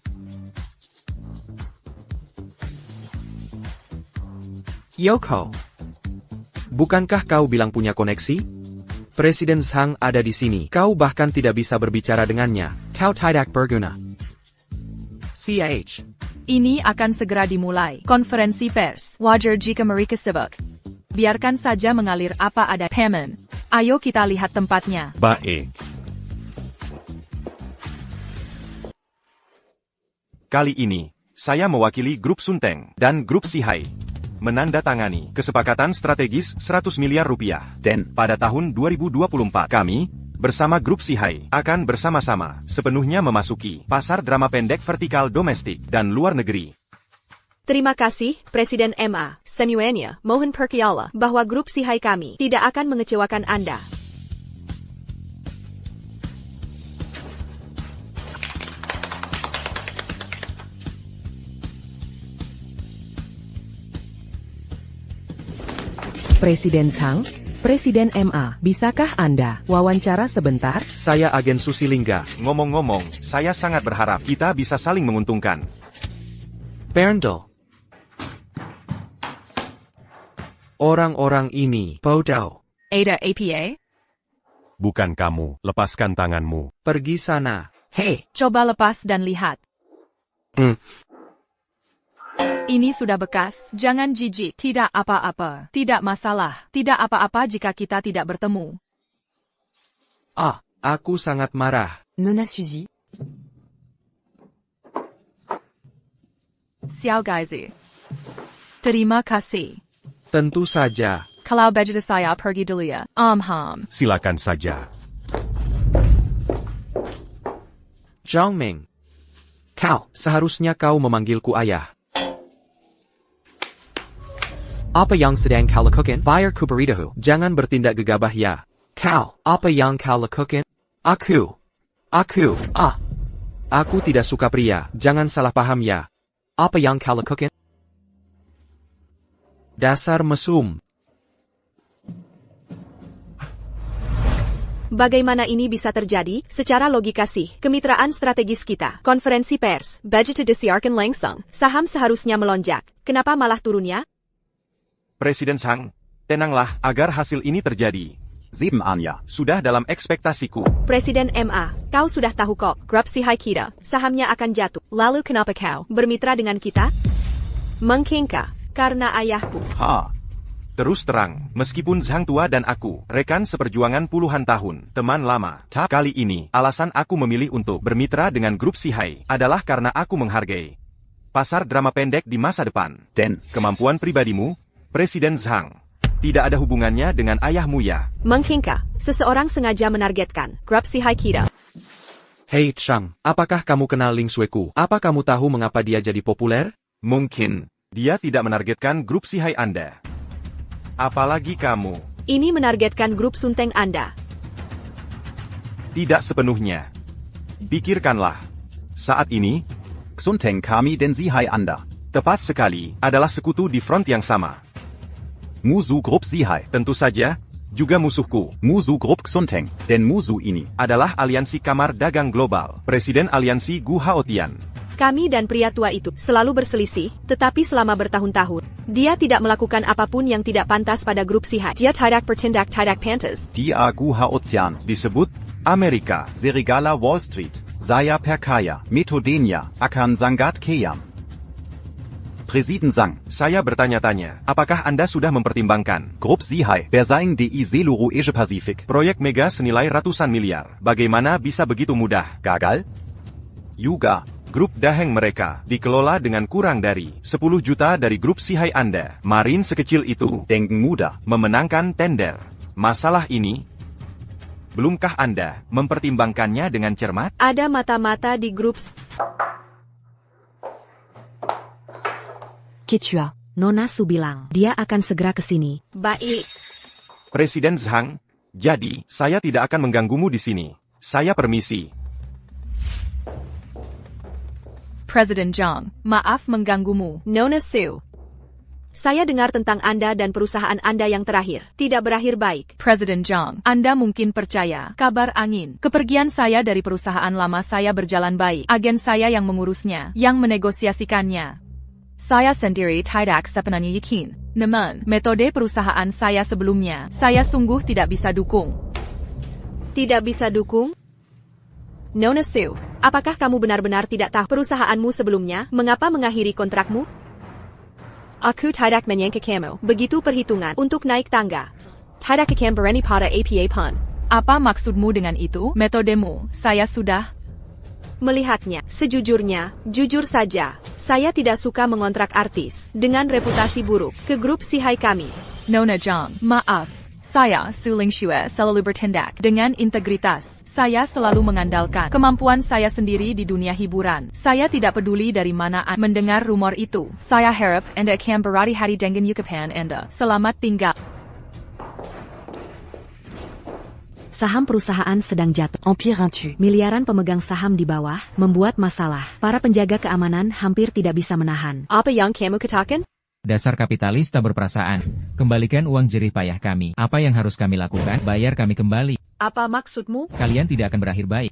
Yoko. Bukankah kau bilang punya koneksi? Presiden Zhang ada di sini. Kau bahkan tidak bisa berbicara dengannya. Kau tidak berguna. CH. Ini akan segera dimulai. Konferensi pers. Wajar jika mereka sibuk. Biarkan saja mengalir apa ada. Paman. Ayo kita lihat tempatnya. Baik. Kali ini, saya mewakili Grup Sunteng dan Grup Sihai menandatangani kesepakatan strategis 100 miliar rupiah. Dan pada tahun 2024, kami, bersama Grup Sihai, akan bersama-sama sepenuhnya memasuki pasar drama pendek vertikal domestik dan luar negeri. Terima kasih, Presiden MA, Semuanya, mohon percaya bahwa Grup Sihai kami tidak akan mengecewakan Anda. Presiden Zhang, Presiden MA, bisakah Anda wawancara sebentar? Saya agen Susilingga. Ngomong-ngomong, saya sangat berharap kita bisa saling menguntungkan. Berndel. Orang-orang ini bodoh. Ada APA? Bukan kamu, lepaskan tanganmu. Pergi sana. Hei. Coba lepas dan lihat. Ini sudah bekas, jangan jijik. Tidak apa-apa, tidak masalah. Tidak apa-apa jika kita tidak bertemu. Aku sangat marah. Nona Suzy. Xiao Gaizi. Terima kasih. Tentu saja. Kalau begitu saya pergi dulu ya. Silakan saja. Zhangming. Seharusnya kau memanggilku ayah. Apa yang sedang kau lakukan? Bayar ku beritahu. Jangan bertindak gegabah ya. Apa yang kau lakukan? Aku tidak suka pria. Jangan salah paham ya. Apa yang kau lakukan? Dasar mesum. Bagaimana ini bisa terjadi? Secara logika sih, kemitraan strategis kita, konferensi pers, budget disiarkan langsung, saham seharusnya melonjak. Kenapa malah turunnya? Presiden Zhang, tenanglah agar hasil ini terjadi. 7 Anya. Sudah dalam ekspektasiku. Presiden MA, kau sudah tahu kok, grup Sihai kita, sahamnya akan jatuh. Lalu kenapa kau bermitra dengan kita? Mengkingka, karena ayahku. Terus terang, meskipun Zhang tua dan aku, rekan seperjuangan puluhan tahun, teman lama, kali ini, alasan aku memilih untuk bermitra dengan grup Sihai, adalah karena aku menghargai pasar drama pendek di masa depan. Dan kemampuan pribadimu, Presiden Zhang, tidak ada hubungannya dengan ayahmu ya. Mengkingka, seseorang sengaja menargetkan grup Sihai kita. Hei Chang, apakah kamu kenal Ling Sueku? Apa kamu tahu mengapa dia jadi populer? Mungkin, dia tidak menargetkan grup Sihai Anda. Apalagi kamu. Ini menargetkan grup Sunteng Anda. Tidak sepenuhnya. Pikirkanlah. Saat ini, Sunteng kami dan Sihai Anda. Tepat sekali, adalah sekutu di front yang sama. Musuh grup Sihai. Tentu saja, juga musuhku. Musuh grup Sunteng. Dan musuh ini adalah aliansi kamar dagang global. Presiden aliansi Gu Haotian. Kami dan pria tua itu selalu berselisih, tetapi selama bertahun-tahun, dia tidak melakukan apapun yang tidak pantas pada grup Sihai. Dia tidak bertindak tidak pantas. Dia Gu Haotian. Disebut Amerika. Serigala Wall Street. Saya perkaya. Metodenya akan sangat kaya. Presiden Zhang. Saya bertanya-tanya, apakah Anda sudah mempertimbangkan grup Sihai bersaing di seluruh Asia Pasifik? Proyek mega senilai ratusan miliar. Bagaimana bisa begitu mudah? Gagal? Juga, grup Daheng mereka dikelola dengan kurang dari 10 juta dari grup Sihai Anda. Marin sekecil itu denken mudah memenangkan tender. Masalah ini, belumkah Anda mempertimbangkannya dengan cermat? Ada mata-mata di grup Kichua, Nona Su bilang, dia akan segera ke sini. Baik. Presiden Zhang, jadi, saya tidak akan mengganggumu di sini. Saya permisi. Presiden Zhang, maaf mengganggumu. Nona Su. Saya dengar tentang Anda dan perusahaan Anda yang terakhir. Tidak berakhir baik. Presiden Zhang, Anda mungkin percaya. Kabar angin. Kepergian saya dari perusahaan lama saya berjalan baik. Agen saya yang mengurusnya, yang menegosiasikannya. Saya sendiri tidak sepenuhnya yakin. Namun, metode perusahaan saya sebelumnya, saya sungguh tidak bisa dukung. Tidak bisa dukung? Nona Su, apakah kamu benar-benar tidak tahu perusahaanmu sebelumnya, mengapa mengakhiri kontrakmu? Aku tidak menyangka kamu. Begitu perhitungan untuk naik tangga. Tidak akan berani pada APA pun. Apa maksudmu dengan itu? Metodemu, saya sudah melihatnya. Sejujurnya, jujur saja, saya tidak suka mengontrak artis dengan reputasi buruk ke grup Sihai kami. Nona Zhang, maaf. Saya, Su Lingxue, selalu bertindak dengan integritas. Saya selalu mengandalkan kemampuan saya sendiri di dunia hiburan. Saya tidak peduli dari mana Anda mendengar rumor itu. Saya harap Anda akan berhati-hati dengan ucapan Anda. Selamat tinggal. Saham perusahaan sedang jatuh. Miliaran pemegang saham di bawah membuat masalah. Para penjaga keamanan hampir tidak bisa menahan. Apa yang kamu katakan? Dasar kapitalis tak berperasaan. Kembalikan uang jerih payah kami. Apa yang harus kami lakukan? Bayar kami kembali. Apa maksudmu? Kalian tidak akan berakhir baik.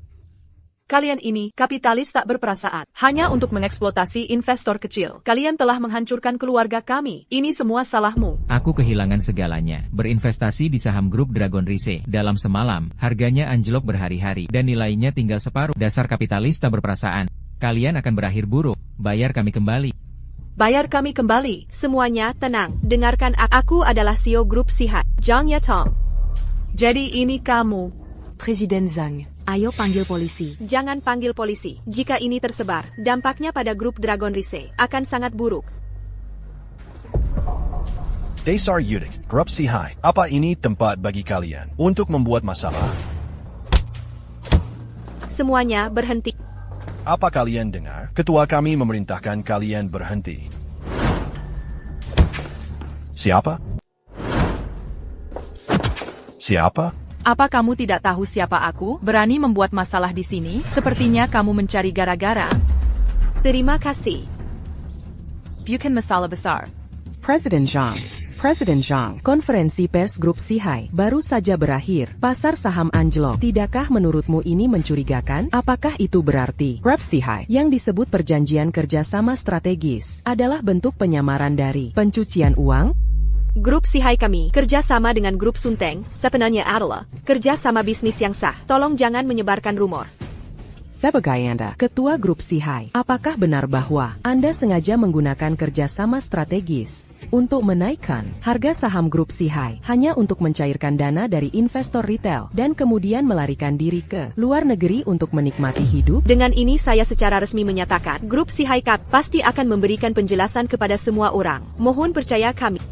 Kalian ini kapitalis tak berperasaan. Hanya untuk mengeksploitasi investor kecil. Kalian telah menghancurkan keluarga kami. Ini semua salahmu. Aku kehilangan segalanya. Berinvestasi di saham grup Dragon Rise. Dalam semalam, harganya anjlok berhari-hari. Dan nilainya tinggal separuh. Dasar kapitalis tak berperasaan. Kalian akan berakhir buruk. Bayar kami kembali. Bayar kami kembali. Semuanya tenang. Dengarkan, aku adalah CEO Grup Sihai, Zhang Yatong. Jadi ini kamu. Presiden Zhang. Ayo panggil polisi. Jangan panggil polisi. Jika ini tersebar, dampaknya pada grup Dragon Rise akan sangat buruk. Dasar Yudik, Grup Sihai, apa ini tempat bagi kalian untuk membuat masalah? Semuanya berhenti. Apa kalian dengar? Ketua kami memerintahkan kalian berhenti. Siapa? Siapa? Apa kamu tidak tahu siapa aku? Berani membuat masalah di sini? Sepertinya kamu mencari gara-gara. Terima kasih. Bukan masalah besar. Presiden Zhang, konferensi pers grup Sihai baru saja berakhir. Pasar saham anjlok. Tidakkah menurutmu ini mencurigakan? Apakah itu berarti Grup Sihai yang disebut perjanjian kerjasama strategis adalah bentuk penyamaran dari pencucian uang? Grup Sihai kami kerja sama dengan Grup Sunteng, sebenarnya adalah kerja sama bisnis yang sah. Tolong jangan menyebarkan rumor. Sebagai Anda, Ketua Grup Sihai, apakah benar bahwa Anda sengaja menggunakan kerjasama strategis untuk menaikkan harga saham Grup Sihai hanya untuk mencairkan dana dari investor retail dan kemudian melarikan diri ke luar negeri untuk menikmati hidup? Dengan ini saya secara resmi menyatakan, Grup Sihai Cup pasti akan memberikan penjelasan kepada semua orang. Mohon percaya kami.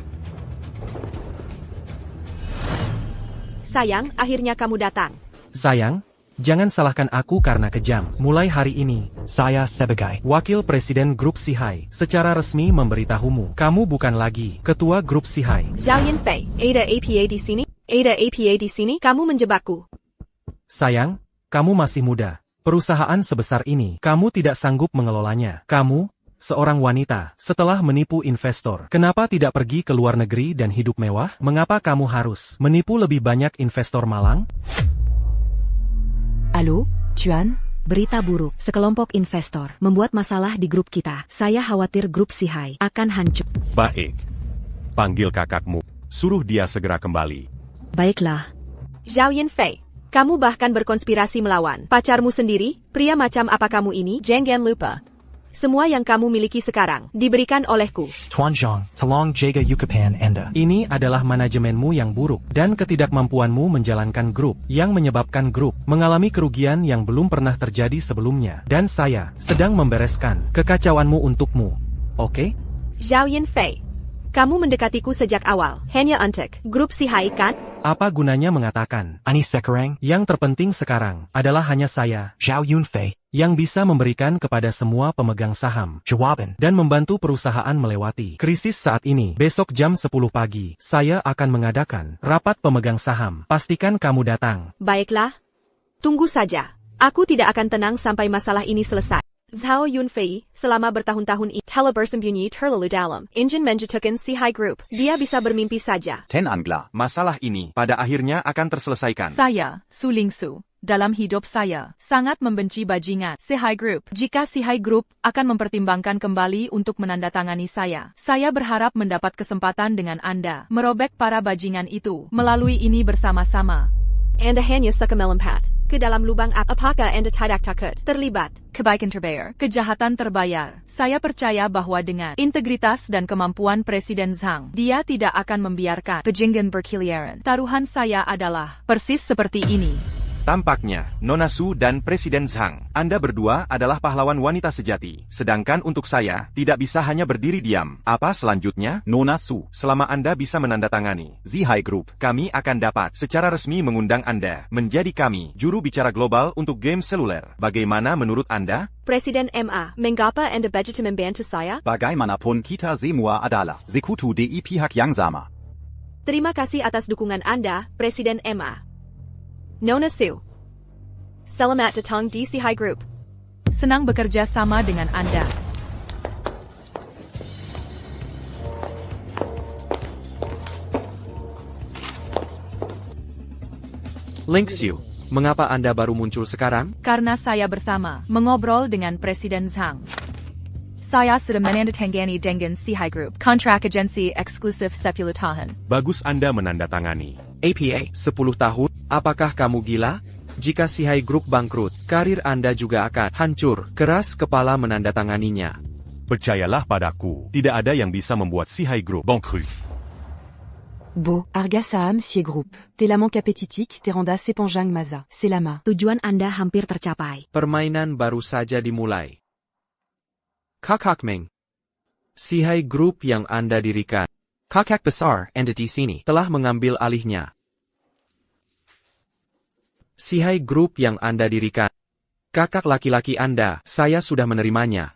Sayang, akhirnya kamu datang. Sayang, jangan salahkan aku karena kejam. Mulai hari ini, saya sebagai Wakil Presiden Grup Sihai secara resmi memberitahumu, kamu bukan lagi Ketua Grup Sihai. Zhao Yinfei, ada APA di sini? Ada APA di sini? Kamu menjebakku. Sayang, kamu masih muda. Perusahaan sebesar ini, kamu tidak sanggup mengelolanya. Kamu, seorang wanita, setelah menipu investor, kenapa tidak pergi ke luar negeri dan hidup mewah? Mengapa kamu harus menipu lebih banyak investor malang? Halo, Chuan? Berita buruk, sekelompok investor membuat masalah di grup kita. Saya khawatir Grup Sihai akan hancur. Baik. Panggil kakakmu. Suruh dia segera kembali. Baiklah. Zhao Yinfei, kamu bahkan berkonspirasi melawan pacarmu sendiri? Pria macam apa kamu ini? Jangan lupa. Semua yang kamu miliki sekarang diberikan olehku. Tuan Zhang, tolong jaga Yukapan Anda. Ini adalah manajemenmu yang buruk dan ketidakmampuanmu menjalankan grup yang menyebabkan grup mengalami kerugian yang belum pernah terjadi sebelumnya. Dan saya sedang membereskan kekacauanmu untukmu. Oke? Zhao Yinfei, kamu mendekatiku sejak awal. Hanya untuk Grup Sihai kan? Apa gunanya mengatakan Ani Sekarang? Yang terpenting sekarang adalah hanya saya, Zhao Yunfei, yang bisa memberikan kepada semua pemegang saham jawaban dan membantu perusahaan melewati krisis saat ini. Besok jam 10 pagi, saya akan mengadakan rapat pemegang saham. Pastikan kamu datang. Baiklah. Tunggu saja. Aku tidak akan tenang sampai masalah ini selesai. Zhao Yunfei, selama bertahun-tahun ini telah bersembunyi terlalu dalam. Ingin menjatuhkan Sihai Group. Dia bisa bermimpi saja. Ten Angla. Masalah ini pada akhirnya akan terselesaikan. Saya, Su Lingsu, dalam hidup saya, sangat membenci bajingan Sihai Group. Jika Sihai Group akan mempertimbangkan kembali untuk menandatangani saya berharap mendapat kesempatan dengan Anda, merobek para bajingan itu, melalui ini bersama-sama. Anda hanya suka melompat ke dalam lubang. Apakah Anda tidak takut terlibat? Kebaikan terbayar, kejahatan terbayar. Saya percaya bahwa dengan integritas dan kemampuan Presiden Zhang, dia tidak akan membiarkan bajingan berkeliaran. Taruhan saya adalah persis seperti ini. Tampaknya, Nona Su dan Presiden Zhang, Anda berdua adalah pahlawan wanita sejati. Sedangkan untuk saya, tidak bisa hanya berdiri diam. Apa selanjutnya? Nona Su, Selama Anda bisa menandatangani Sihai Group, kami akan dapat secara resmi mengundang Anda menjadi kami, juru bicara global untuk game seluler. Bagaimana menurut Anda? Presiden MA, mengapa Anda begitu membantu saya? bagaimanapun kita semua adalah sekutu di pihak yang sama. Terima kasih atas dukungan Anda, Presiden MA. Nona Su. Selamat datang di Sihai Group. Senang bekerja sama dengan Anda. Lingxiu, Mengapa Anda baru muncul sekarang? Karena saya bersama mengobrol dengan Presiden Zhang. Saya sudah menandatangani dengan Sihai Group, kontrak agensi eksklusif 10 tahun. Bagus Anda menandatangani. APA, 10 tahun? Apakah kamu gila? Jika Sihai Group bangkrut, karir Anda juga akan hancur. Keras kepala menandatanganinya. Percayalah padaku, tidak ada yang bisa membuat Sihai Group bangkrut. Beau, Arga Saham Sie Group. Telaman Kapetitik, Teranda Sepanjang Maza. Selama. Tujuan Anda hampir tercapai. Permainan baru saja dimulai. Kakak Meng. Sihai Group yang Anda dirikan. Kakak besar, entity sini, telah mengambil alihnya. Sihai Group yang Anda dirikan. Kakak laki-laki Anda, saya sudah menerimanya.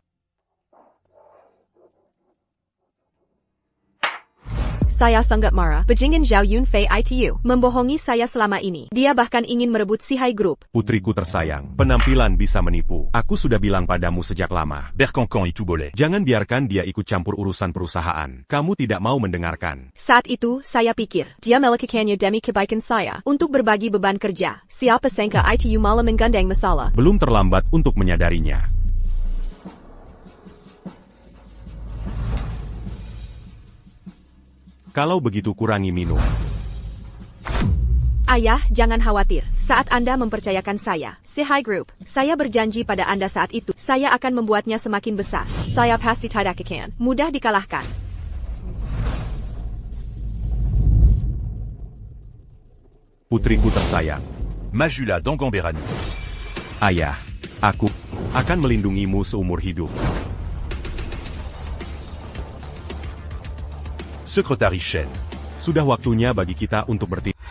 Saya sangat marah. Bajingan Zhao Yunfei itu membohongi saya selama ini. Dia bahkan ingin merebut Sihai Group. Putriku tersayang, penampilan bisa menipu. Aku sudah bilang padamu sejak lama. Berkankan itu boleh. Jangan biarkan dia ikut campur urusan perusahaan. Kamu tidak mau mendengarkan. Saat itu, saya pikir, dia melakukannya demi kebaikan saya, untuk berbagi beban kerja. Siapa sangka itu malah menggandeng masalah. Belum terlambat untuk menyadarinya. Kalau begitu kurangi minum. Ayah, jangan khawatir. Saat Anda mempercayakan saya, Sihai Group, saya berjanji pada Anda saat itu, saya akan membuatnya semakin besar. Saya pasti tidak akan mudah dikalahkan. Putriku tersayang. Majula Dongomberani. Ayah, aku akan melindungimu seumur hidup. Sekretari Shen. Sudah waktunya bagi kita untuk bertindak.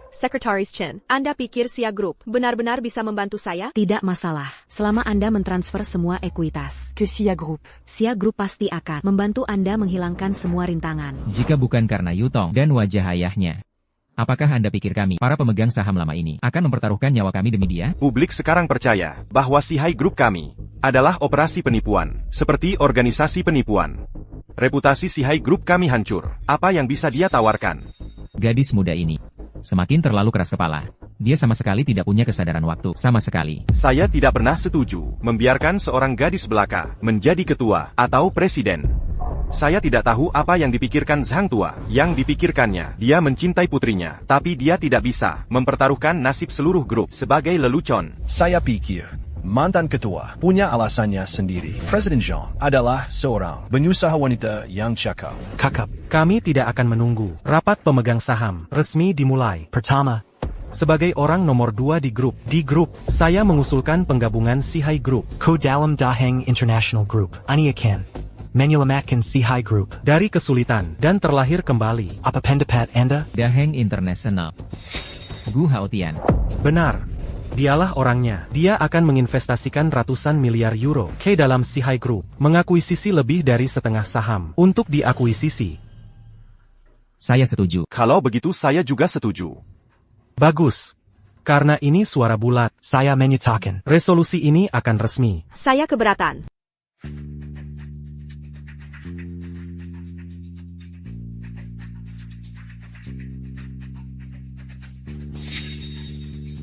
Sekretaris Chen, Anda pikir Sia Group benar-benar bisa membantu saya? Tidak masalah, selama Anda mentransfer semua ekuitas ke Sia Group. Sia Group pasti akan membantu Anda menghilangkan semua rintangan. Jika bukan karena Yutong dan wajah ayahnya. Apakah Anda pikir kami, para pemegang saham lama ini, akan mempertaruhkan nyawa kami demi dia? Publik sekarang percaya bahwa Sihai Group kami adalah operasi penipuan, seperti organisasi penipuan. Reputasi Sihai Group kami hancur. Apa yang bisa dia tawarkan? Gadis muda ini semakin terlalu keras kepala. Dia sama sekali tidak punya kesadaran waktu, sama sekali. Saya tidak pernah setuju membiarkan seorang gadis belaka menjadi ketua atau presiden. Saya tidak tahu apa yang dipikirkan Zhang tua. Yang dipikirkannya, dia mencintai putrinya, tapi dia tidak bisa mempertaruhkan nasib seluruh grup sebagai lelucon. Saya pikir mantan ketua punya alasannya sendiri. Presiden Zhang adalah seorang pengusaha wanita yang cakap. Kakak, kami tidak akan menunggu. Rapat pemegang saham resmi dimulai. Pertama, sebagai orang nomor 2 di grup, saya mengusulkan penggabungan Sihai Group ke dalam Daheng International Group. Ani akan menyelamatkan Sihai Group dari kesulitan dan terlahir kembali. Apa pendapat Anda? Daheng International. Gu Haotian. Benar. Dialah orangnya. Dia akan menginvestasikan ratusan miliar euro ke dalam Sihai Group, mengakuisisi lebih dari setengah saham untuk diakuisisi. Saya setuju. Kalau begitu saya juga setuju. Bagus. Karena ini suara bulat, saya menyatakan resolusi ini akan resmi. Saya keberatan.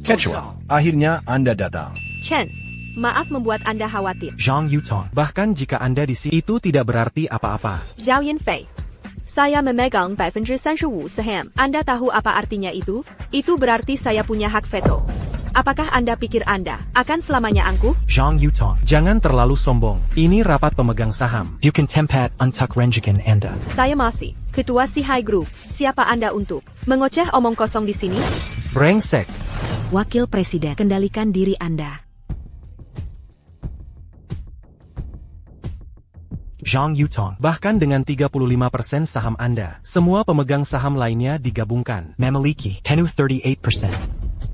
Kecuali, akhirnya Anda datang. Chen, maaf membuat Anda khawatir. Zhang Yutong. Bahkan jika Anda di sini, itu tidak berarti apa-apa. Zhao Yunfei. Saya memegang 35% saham. Anda tahu apa artinya itu? Itu berarti saya punya hak veto. Apakah Anda pikir Anda akan selamanya angkuh? Zhang Yutong. Jangan terlalu sombong. Ini rapat pemegang saham. You can tempat untuk renjikan Anda. Saya masih ketua Sihai Group. Siapa Anda untuk mengoceh omong kosong di sini? Brengsek. Wakil Presiden, kendalikan diri Anda. Zhang Yutong. Bahkan dengan 35% saham Anda, semua pemegang saham lainnya digabungkan. Memiliki penuh 38%.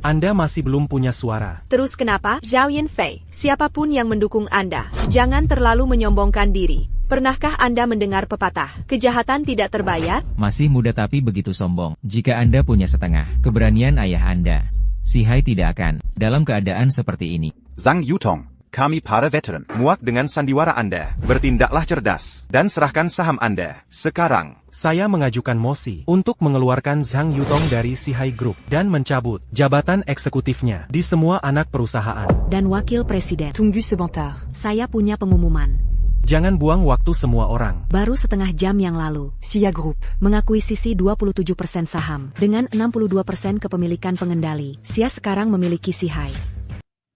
Anda masih belum punya suara. Terus kenapa? Zhao Yunfei, siapapun yang mendukung Anda, jangan terlalu menyombongkan diri. Pernahkah Anda mendengar pepatah, kejahatan tidak terbayar? Masih muda tapi begitu sombong. Jika Anda punya setengah keberanian ayah Anda, Sihai tidak akan dalam keadaan seperti ini. Zhang Yutong, Kami para veteran. Muak dengan sandiwara Anda. Bertindaklah cerdas. Dan serahkan saham Anda. Sekarang. Saya mengajukan mosi untuk mengeluarkan Zhang Yutong dari Sihai Group dan mencabut jabatan eksekutifnya di semua anak perusahaan. Dan Wakil Presiden. Tunggu sebentar. Saya punya pengumuman. Jangan buang waktu semua orang. Baru setengah jam yang lalu, Sia Group mengakuisisi 27% saham dengan 62% kepemilikan pengendali. Sia sekarang memiliki Sihai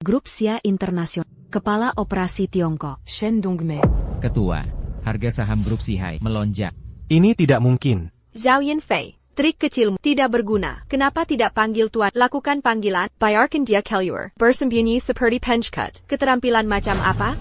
Grup Sia Internasional. Kepala Operasi Tiongkok, Shen Dongmei. Ketua, harga saham grup Sihai melonjak. Ini tidak mungkin. Zhao Yinfei, trik kecilmu tidak berguna. Kenapa tidak panggil tuan? Lakukan panggilan. Biarkan dia keluar. Bersembunyi seperti pencekat. Keterampilan macam apa?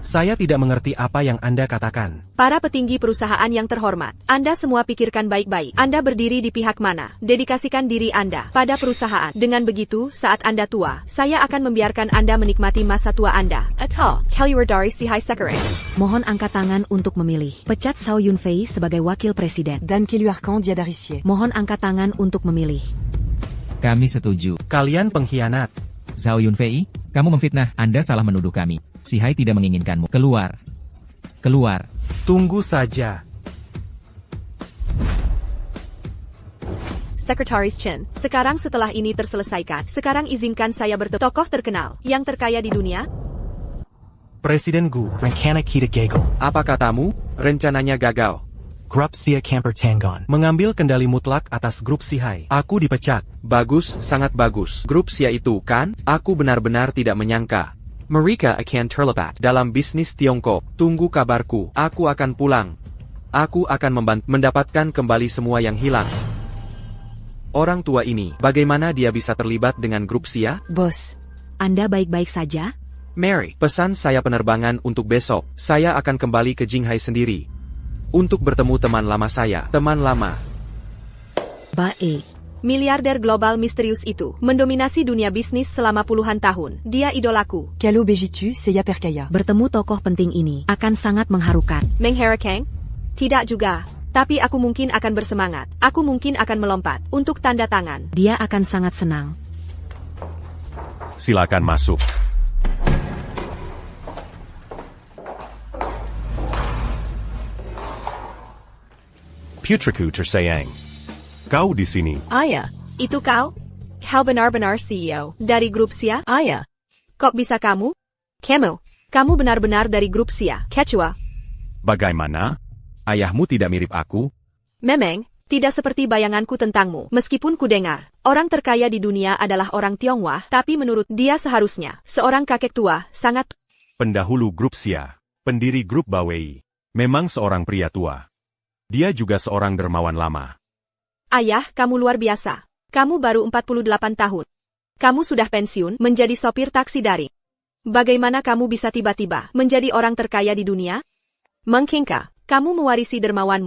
Saya tidak mengerti apa yang Anda katakan. Para petinggi perusahaan yang terhormat, Anda semua pikirkan baik-baik. Anda berdiri di pihak mana? Dedikasikan diri Anda pada perusahaan. Dengan begitu, saat Anda tua, saya akan membiarkan Anda menikmati masa tua Anda. Atau, keluar dari Sihai sekarang. Mohon angkat tangan untuk memilih. Pecat Zhao Yunfei sebagai Wakil Presiden. Dan keluarkan dia dari Sihai. Mohon angkat tangan untuk memilih. Kami setuju. Kalian pengkhianat. Zhao Yunfei, kamu memfitnah. Anda salah menuduh kami. Sihai tidak menginginkanmu. Keluar. Keluar. Tunggu saja. Sekretaris Chen, sekarang setelah ini terselesaikan, sekarang izinkan saya bertemu tokoh terkenal, yang terkaya di dunia. Presiden Gu, rencana kita gagal. Apa katamu? Rencananya gagal. Grup Sia Camper Tangon mengambil kendali mutlak atas grup Sihai. Aku dipecat. Bagus, sangat bagus. Grup Sia itu, kan? Aku benar-benar tidak menyangka. Mereka akan terlibat dalam bisnis Tiongkok. Tunggu kabarku. Aku akan pulang. Aku akan mendapatkan kembali semua yang hilang. Orang tua ini, bagaimana dia bisa terlibat dengan grup Sia? Bos, Anda baik-baik saja? Mary, pesan saya penerbangan untuk besok. Saya akan kembali ke Jinghai sendiri. Untuk bertemu teman lama saya. Teman lama. Baik. Miliarder global misterius itu mendominasi dunia bisnis selama puluhan tahun. Dia idolaku. Kalau begitu, saya percaya. Bertemu tokoh penting ini akan sangat mengharukan. Mengherankan? Tidak juga. Tapi aku mungkin akan bersemangat. Aku mungkin akan melompat untuk tanda tangan. Dia akan sangat senang. Silakan masuk. Putraku tersayang. Kau di sini. Ayah, itu kau? Kau benar-benar CEO dari grup Sia? Ayah, kok bisa kamu? Kamu benar-benar dari grup Sia, Quechua. Bagaimana? Ayahmu tidak mirip aku? Memang, tidak seperti bayanganku tentangmu. Meskipun ku dengar, orang terkaya di dunia adalah orang Tionghoa, tapi menurut dia seharusnya, seorang kakek tua, sangat... Pendahulu grup Sia, pendiri grup Bawei, memang seorang pria tua. Dia juga seorang dermawan lama. Ayah, kamu luar biasa. Kamu baru 48 tahun. Kamu sudah pensiun, menjadi sopir taksi daring. Bagaimana kamu bisa tiba-tiba menjadi orang terkaya di dunia? Mungkinkah kamu mewarisi dermawanmu?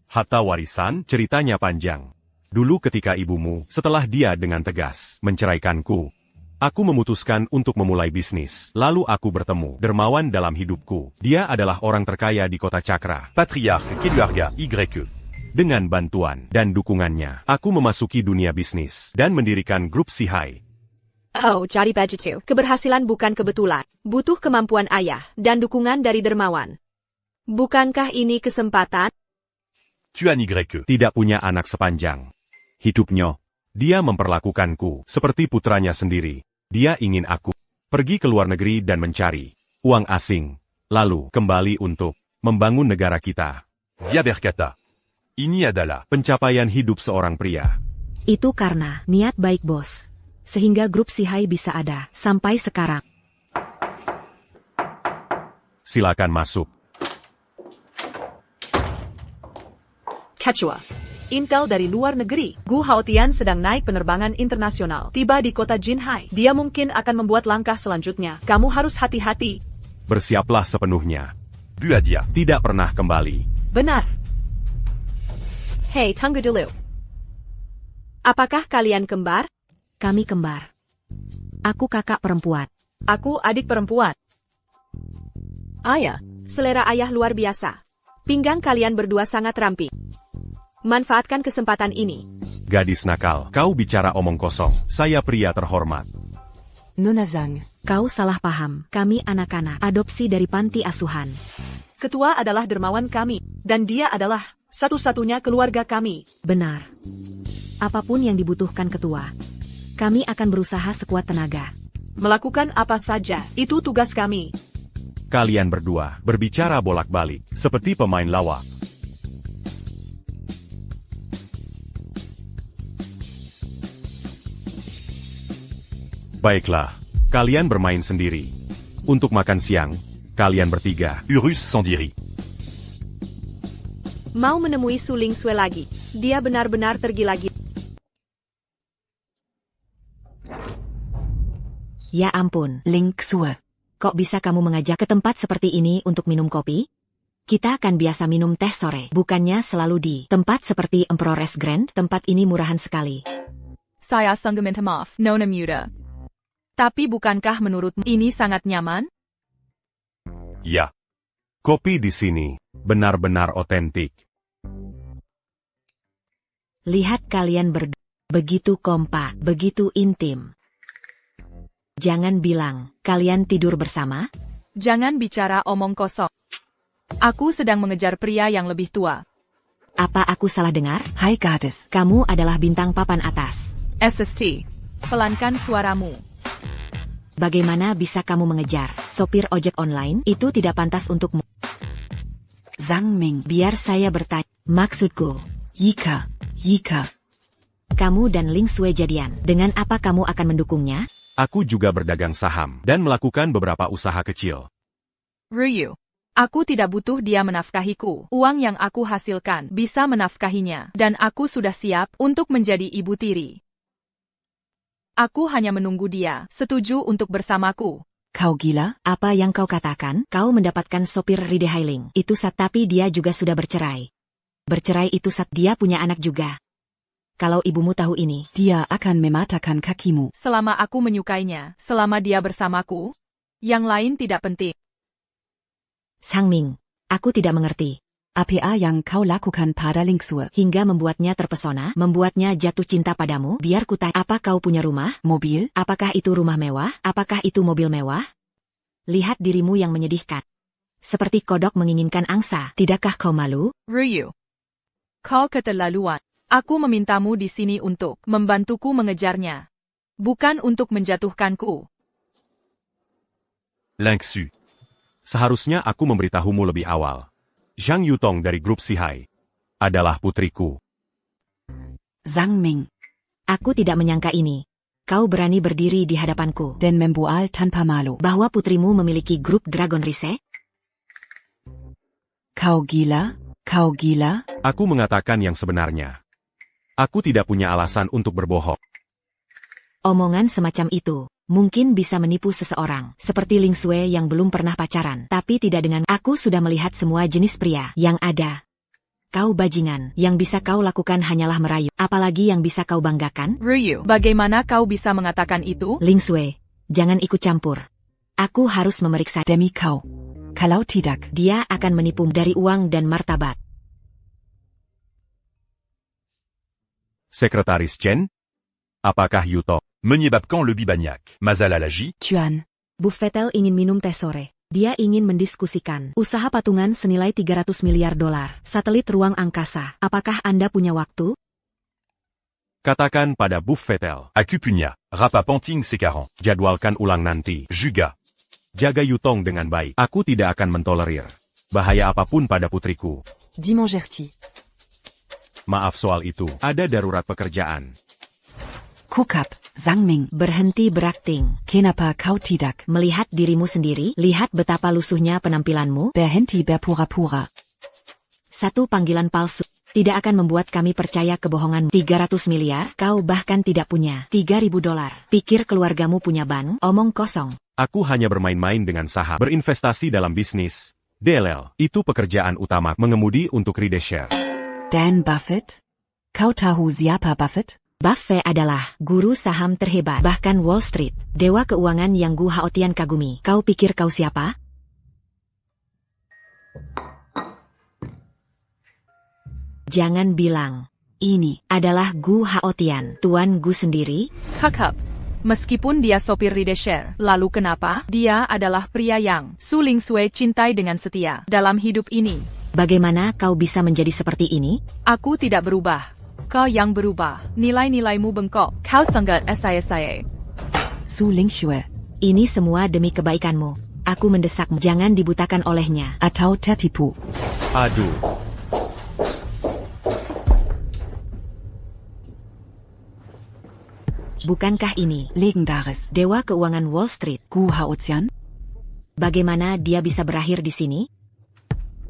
Harta warisan, ceritanya panjang. Dulu ketika ibumu, setelah dia dengan tegas menceraikanku, aku memutuskan untuk memulai bisnis. Lalu aku bertemu dermawan dalam hidupku. Dia adalah orang terkaya di kota Cakra. Patriarche Keluarga YE. Dengan bantuan dan dukungannya, aku memasuki dunia bisnis dan mendirikan grup Sihai. Oh, jadi begitu. Keberhasilan bukan kebetulan. Butuh kemampuan ayah dan dukungan dari dermawan. Bukankah ini kesempatan? Tuan YE. Tidak punya anak sepanjang hidupnya. Dia memperlakukanku seperti putranya sendiri. Dia ingin aku pergi ke luar negeri dan mencari uang asing, lalu kembali untuk membangun negara kita. Dia berkata, ini adalah pencapaian hidup seorang pria. Itu karena niat baik bos. Sehingga grup Sihai bisa ada sampai sekarang. Silakan masuk. Quechua. Intel dari luar negeri. Gu Haotian sedang naik penerbangan internasional. Tiba di kota Jinhai. Dia mungkin akan membuat langkah selanjutnya. Kamu harus hati-hati. Bersiaplah sepenuhnya. Buadia. Tidak pernah kembali. Benar. Hei, tunggu dulu. Apakah kalian kembar? Kami kembar. Aku kakak perempuan. Aku adik perempuan. Ayah, selera ayah luar biasa. Pinggang kalian berdua sangat ramping. Manfaatkan kesempatan ini. Gadis nakal, kau bicara omong kosong. Saya pria terhormat. Nona Zhang. Kau salah paham. Kami anak-anak adopsi dari panti asuhan. Ketua adalah dermawan kami, dan dia adalah satu-satunya keluarga kami. Benar. Apapun yang dibutuhkan ketua, kami akan berusaha sekuat tenaga. Melakukan apa saja, itu tugas kami. Kalian berdua berbicara bolak-balik, seperti pemain lawak. Baiklah, kalian bermain sendiri. Untuk makan siang, kalian bertiga. Urus sans diri. Mau menemui Su Lingsue lagi. Dia benar-benar tergila-gila. Ya ampun, Lingsue. kok bisa kamu mengajak ke tempat seperti ini untuk minum kopi? Kita akan biasa minum teh sore, bukannya selalu di tempat seperti Emperor's Grand. Tempat ini murahan sekali. Saya sungguh minta maaf, Nona Muda. Tapi bukankah menurutmu ini sangat nyaman? Ya. Kopi di sini benar-benar otentik. Lihat kalian berdua, begitu kompak, begitu intim. Jangan bilang, kalian tidur bersama? Jangan bicara omong kosong. Aku sedang mengejar pria yang lebih tua. Apa aku salah dengar? Hai gadis. Kamu adalah bintang papan atas. SST. Pelankan suaramu. Bagaimana bisa kamu mengejar sopir ojek online? Itu tidak pantas untukmu. Zhang Ming. Biar saya bertanya. Maksudku, Yika. kamu dan Lingsue jadian. Dengan apa kamu akan mendukungnya? Aku juga berdagang saham dan melakukan beberapa usaha kecil. Ryu. Aku tidak butuh dia menafkahiku. Uang yang aku hasilkan bisa menafkahinya. Dan aku sudah siap untuk menjadi ibu tiri. Aku hanya menunggu dia setuju untuk bersamaku. Kau gila? Apa yang kau katakan? Kau mendapatkan sopir Ride Hailing. Itu tapi dia juga sudah bercerai. Bercerai itu dia punya anak juga. Kalau ibumu tahu ini, Dia akan mematahkan kakimu. Selama aku menyukainya, selama dia bersamaku, yang lain tidak penting. Sang Ming, aku tidak mengerti. Apa yang kau lakukan pada Lingsue? Hingga membuatnya terpesona, membuatnya jatuh cinta padamu. Biar ku tanya, apa kau punya rumah? Mobil? Apakah itu rumah mewah? Apakah itu mobil mewah? Lihat dirimu yang menyedihkan. Seperti kodok menginginkan angsa. Tidakkah kau malu? Ryu. Kau keterlaluan. Aku memintamu di sini untuk membantuku mengejarnya. Bukan untuk menjatuhkanku. Lingsue. Seharusnya aku memberitahumu lebih awal. Zhang Yutong dari grup Sihai adalah putriku. Zhang Ming. Aku tidak menyangka ini. Kau berani berdiri di hadapanku Dan membual tanpa malu. bahwa putrimu memiliki grup Dragon Rise? Kau gila? Kau gila? Aku mengatakan yang sebenarnya. Aku tidak punya alasan untuk berbohong. Omongan semacam itu mungkin bisa menipu seseorang, seperti Lingsue yang belum pernah pacaran, tapi tidak dengan aku sudah melihat semua jenis pria yang ada. Kau bajingan, yang bisa kau lakukan hanyalah merayu, apalagi yang bisa kau banggakan? Ryu, bagaimana kau bisa mengatakan itu? Lingsue, jangan ikut campur. Aku harus memeriksa Demi kau. Kalau tidak, dia akan menipu dari uang dan martabat. Sekretaris Chen? Apakah Yutong? Menyebabkan lebih banyak masalah lagi. Tuan. Bu Vettel ingin minum teh sore. Dia ingin mendiskusikan usaha patungan senilai 300 miliar dolar, satelit ruang angkasa. Apakah Anda punya waktu? Katakan pada Bu Vettel. Aku punya. Rapaponting C40. Jadwalkan ulang nanti. Juga. Jaga Yutong dengan baik. Aku tidak akan mentolerir bahaya apapun pada putriku. Dimangerti. Maaf soal itu. Ada darurat pekerjaan. Kukap. Zhang Ming. Berhenti berakting. Kenapa kau tidak? Melihat dirimu sendiri, lihat betapa lusuhnya penampilanmu. Berhenti berpura-pura. Satu panggilan palsu tidak akan membuat kami percaya kebohongan. 300 miliar, kau bahkan tidak punya 3.000 dolar. Pikir keluargamu punya bank? Omong kosong. Aku hanya bermain-main dengan saham. Berinvestasi dalam bisnis. DLL, itu pekerjaan utama. Mengemudi untuk Rideshare. Dan Buffett? Kau tahu siapa Buffett? Buffett adalah guru saham terhebat, bahkan Wall Street, dewa keuangan yang Gu Haotian kagumi. Kau pikir kau siapa? Jangan bilang, ini adalah Gu Haotian, Tuan Gu sendiri. Kakak, Meskipun dia sopir rideshare, lalu kenapa? Dia adalah pria yang Su Lingsui cintai dengan setia dalam hidup ini. Bagaimana kau bisa menjadi seperti ini? Aku tidak berubah. Kau yang berubah. Nilai-nilaimu bengkok. Kau sangat saya. Su Lingsui, ini semua demi kebaikanmu. Aku mendesakmu, jangan dibutakan olehnya atau tertipu. Aduh. Bukankah ini legendaris dewa keuangan Wall Street, Gu Haotian? Bagaimana dia bisa berakhir di sini?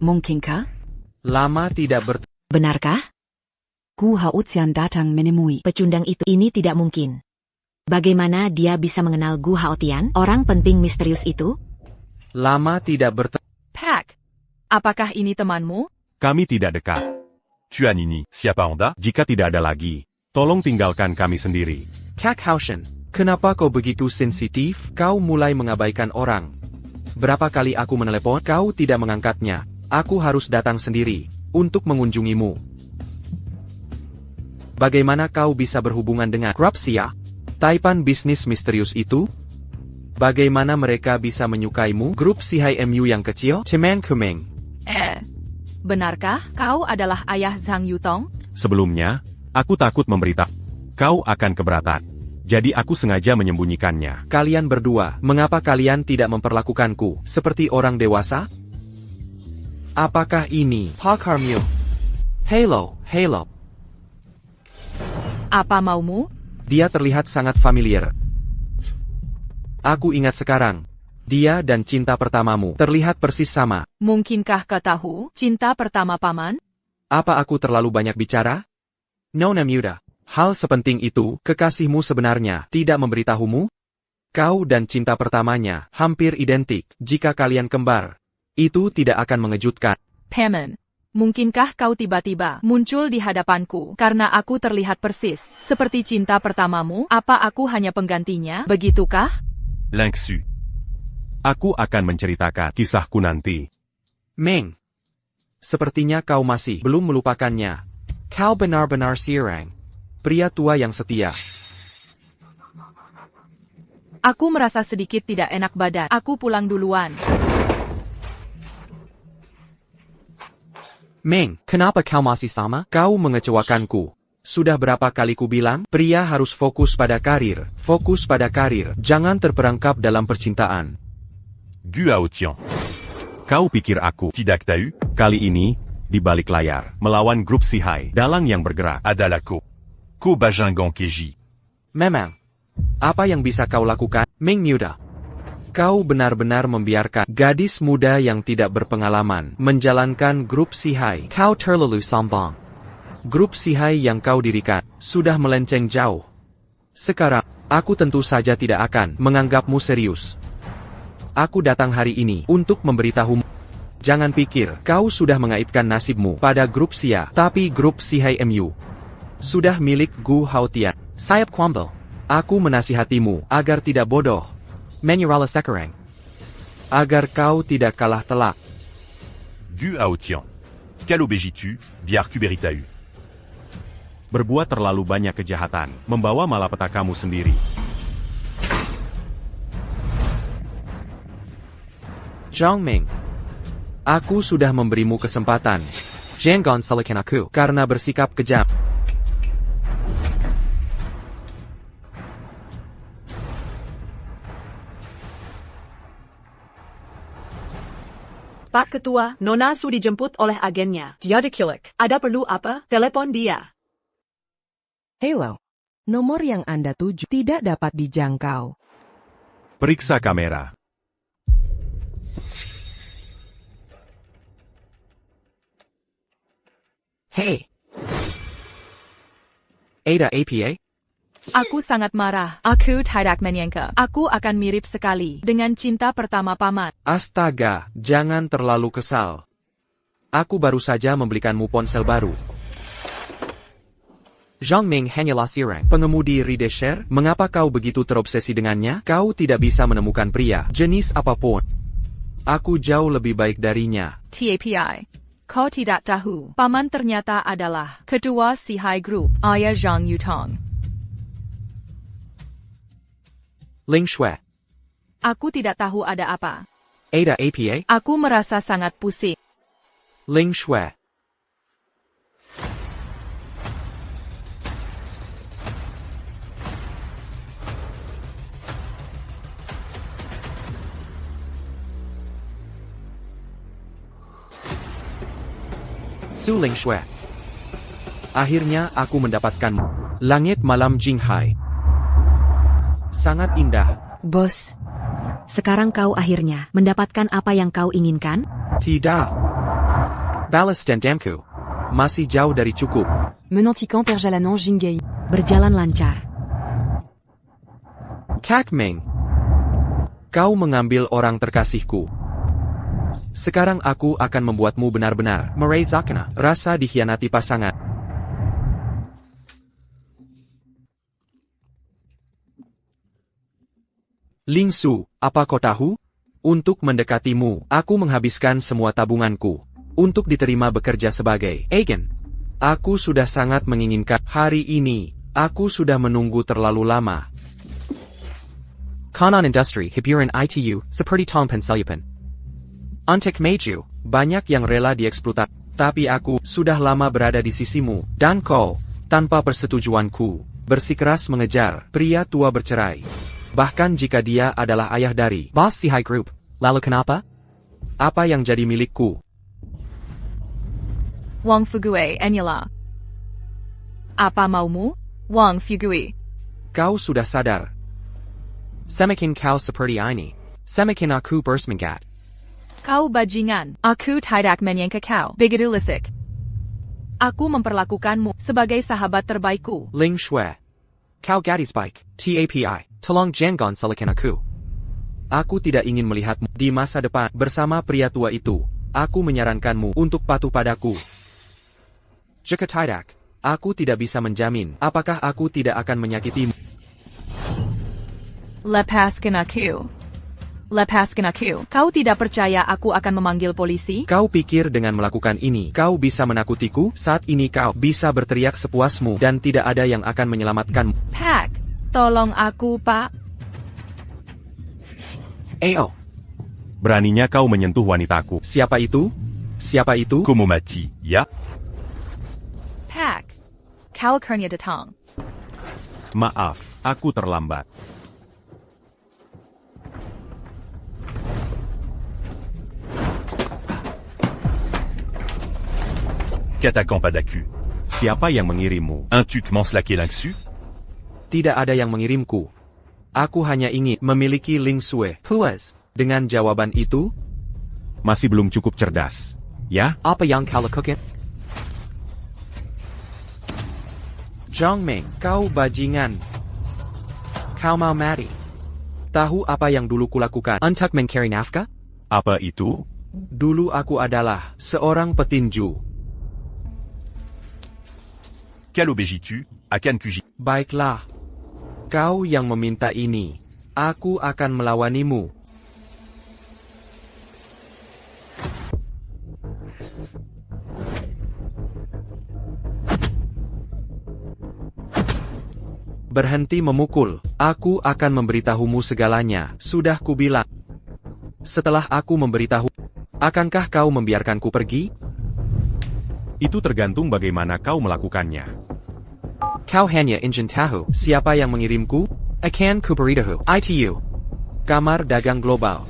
Mungkinkah? Lama tidak Benarkah? Gu Haotian datang menemui Pecundang itu, ini tidak mungkin. Bagaimana dia bisa mengenal Gu Haotian, orang penting misterius itu? Lama tidak Pak, apakah ini temanmu? Kami tidak dekat. Tuan ini, siapa Anda? Jika tidak ada lagi, tolong tinggalkan kami sendiri. Kak Haoshen, kenapa kau begitu sensitif? Kau mulai mengabaikan orang. Berapa kali aku menelepon, kau tidak mengangkatnya. Aku harus datang sendiri untuk mengunjungimu. Bagaimana kau bisa berhubungan dengan Grubsia? Taipan bisnis misterius itu? Bagaimana mereka bisa menyukaimu? Grup Sihai MU yang kecil? Cemen Kemeng. Benarkah kau adalah ayah Zhang Yutong? Sebelumnya, aku takut memberitahu. Kau akan keberatan. Jadi aku sengaja menyembunyikannya. Kalian berdua, mengapa kalian tidak memperlakukanku seperti orang dewasa? Apakah ini Park Harmyu? Halo. Apa maumu? Dia terlihat sangat familiar. Aku ingat sekarang. Dia dan cinta pertamamu terlihat persis sama. Mungkinkah kau tahu cinta pertama paman? Apa aku terlalu banyak bicara? Nona Muda. Hal sepenting itu, kekasihmu sebenarnya tidak memberitahumu? Kau dan cinta pertamanya hampir identik jika kalian kembar. Itu tidak akan mengejutkan. Paman, mungkinkah kau tiba-tiba muncul di hadapanku karena aku terlihat persis seperti cinta pertamamu? Apa aku hanya penggantinya? Begitukah? Lingsui. Aku akan menceritakan kisahku nanti. Meng. Sepertinya kau masih belum melupakannya. Kau benar-benar sirang. Pria tua yang setia. Aku merasa sedikit tidak enak badan. Aku pulang duluan. Meng, kenapa kau masih sama? Kau mengecewakanku. Sudah berapa kali ku bilang, pria harus fokus pada karir. Fokus pada karir, jangan terperangkap dalam percintaan. Gu Haotian. Kau pikir aku tidak tahu? Kali ini, di balik layar, melawan grup Sihai, dalang yang bergerak. Adalah Ko Bajingan Keji. Memang. Apa yang bisa kau lakukan, Meng Muda? Kau benar-benar membiarkan gadis muda yang tidak berpengalaman menjalankan grup Sihai. Kau terlalu sombong. Grup Sihai yang kau dirikan sudah melenceng jauh. Sekarang, aku tentu saja tidak akan menganggapmu serius. Aku datang hari ini untuk memberitahumu. Jangan pikir kau sudah mengaitkan nasibmu pada grup Sia, tapi grup Sihai MU sudah milik Gu Haotian. Sayap Kwambel. Aku menasihatimu agar tidak bodoh. Menyerala sekarang. Agar kau tidak kalah telak. Gu Haotian. Quelle obéis-tu, biar tu beritau? Berbuat terlalu banyak kejahatan, membawa malapetakamu sendiri. Zhang Ming. Aku sudah memberimu kesempatan. Jangan salahkan aku karena bersikap kejam. Pak Ketua, Nona Su dijemput oleh agennya. Dia diculik. Ada perlu apa? Telepon dia. Hello. Nomor yang Anda tuju tidak dapat dijangkau. Periksa kamera. Hey. Ada APA? Aku sangat marah. Aku tidak menyangka. Aku akan mirip sekali dengan cinta pertama paman. Astaga, jangan terlalu kesal. Aku baru saja membelikanmu ponsel baru. Zhang Ming hanyalah sirang pengemudi rideshare. Mengapa kau begitu terobsesi dengannya? Kau tidak bisa menemukan pria jenis apapun. Aku jauh lebih baik darinya. TAPI. Kau tidak tahu, paman ternyata adalah ketua Sihai Group, ayah Zhang Yutong. Ling Shui. Aku tidak tahu ada apa. Ada apa? Aku merasa sangat pusing. Ling Shui. Su Ling Shui. Akhirnya aku mendapatkanmu. Langit malam Jinghai. Sangat indah. Bos, sekarang kau akhirnya mendapatkan apa yang kau inginkan? Tidak. Balas dendamku masih jauh dari cukup. Menantikan perjalanan Jinghai. Berjalan lancar. Kak Meng. Kau mengambil orang terkasihku. Sekarang aku akan membuatmu benar-benar merasakan rasa dikhianati pasangan. Ling Su, apa kau tahu? Untuk mendekatimu, aku menghabiskan semua tabunganku untuk diterima bekerja sebagai agen. Aku sudah sangat menginginkan hari ini. Aku sudah menunggu terlalu lama. Kanan industri hiburan ITU seperti Tom Penselyupan. Untuk maju, banyak yang rela dieksploitasi. Tapi aku sudah lama berada di sisimu, dan kau, tanpa persetujuanku, bersikeras mengejar pria tua bercerai. Bahkan jika dia adalah ayah dari Boss Sihai Group. Lalu kenapa? Apa yang jadi milikku? Wang Fugui Enyala. Apa maumu? Wang Fugui. Kau sudah sadar. Semakin kau seperti ini, semakin aku bersemangat. Kau bajingan. Aku tidak menyangka kau begitu licik. Aku memperlakukanmu sebagai sahabat terbaikku. Ling Shui. Kau gadis baik. TAPI. Tolong jangan salahkan aku. Aku tidak ingin melihatmu di masa depan bersama pria tua itu. Aku menyarankanmu untuk patuh padaku. Jika tidak, aku tidak bisa menjamin apakah aku tidak akan menyakitimu. Lepaskan aku. Lepaskan aku. Kau tidak percaya aku akan memanggil polisi? Kau pikir dengan melakukan ini, kau bisa menakutiku? Saat ini kau bisa berteriak sepuasmu dan tidak ada yang akan menyelamatkanmu. Pak, tolong aku, Pak. Ayo. Beraninya kau menyentuh wanitaku. Siapa itu? Siapa itu? Como mati, ya? Pak, kau akhirnya datang. Maaf, aku terlambat. Qu'attaquant pas d'accu. Siapa yang mengirimmu? Un tuc manslaqué Lingsu? Tidak ada yang mengirimku. Aku hanya ingin memiliki Ling Sui. Puas. Dengan jawaban itu, masih belum cukup cerdas. Ya? Apa yang kau lakukan? Zhang Meng, kau bajingan. Kau mau mati. Tahu apa yang dulu kulakukan untuk mencari nafkah? Apa itu? Dulu aku adalah seorang petinju. Quelle obéis-tu, Akan Kuji? Baiklah. Kau yang meminta ini. Aku akan melawanimu. Berhenti memukul. Aku akan memberitahumu segalanya. Sudah kubilang. Setelah aku memberitahu, akankah kau membiarkanku pergi? Itu tergantung bagaimana kau melakukannya. Kau hanya ingin tahu siapa yang mengirimku? Akan kuberitahu. ITU. Kamar Dagang Global.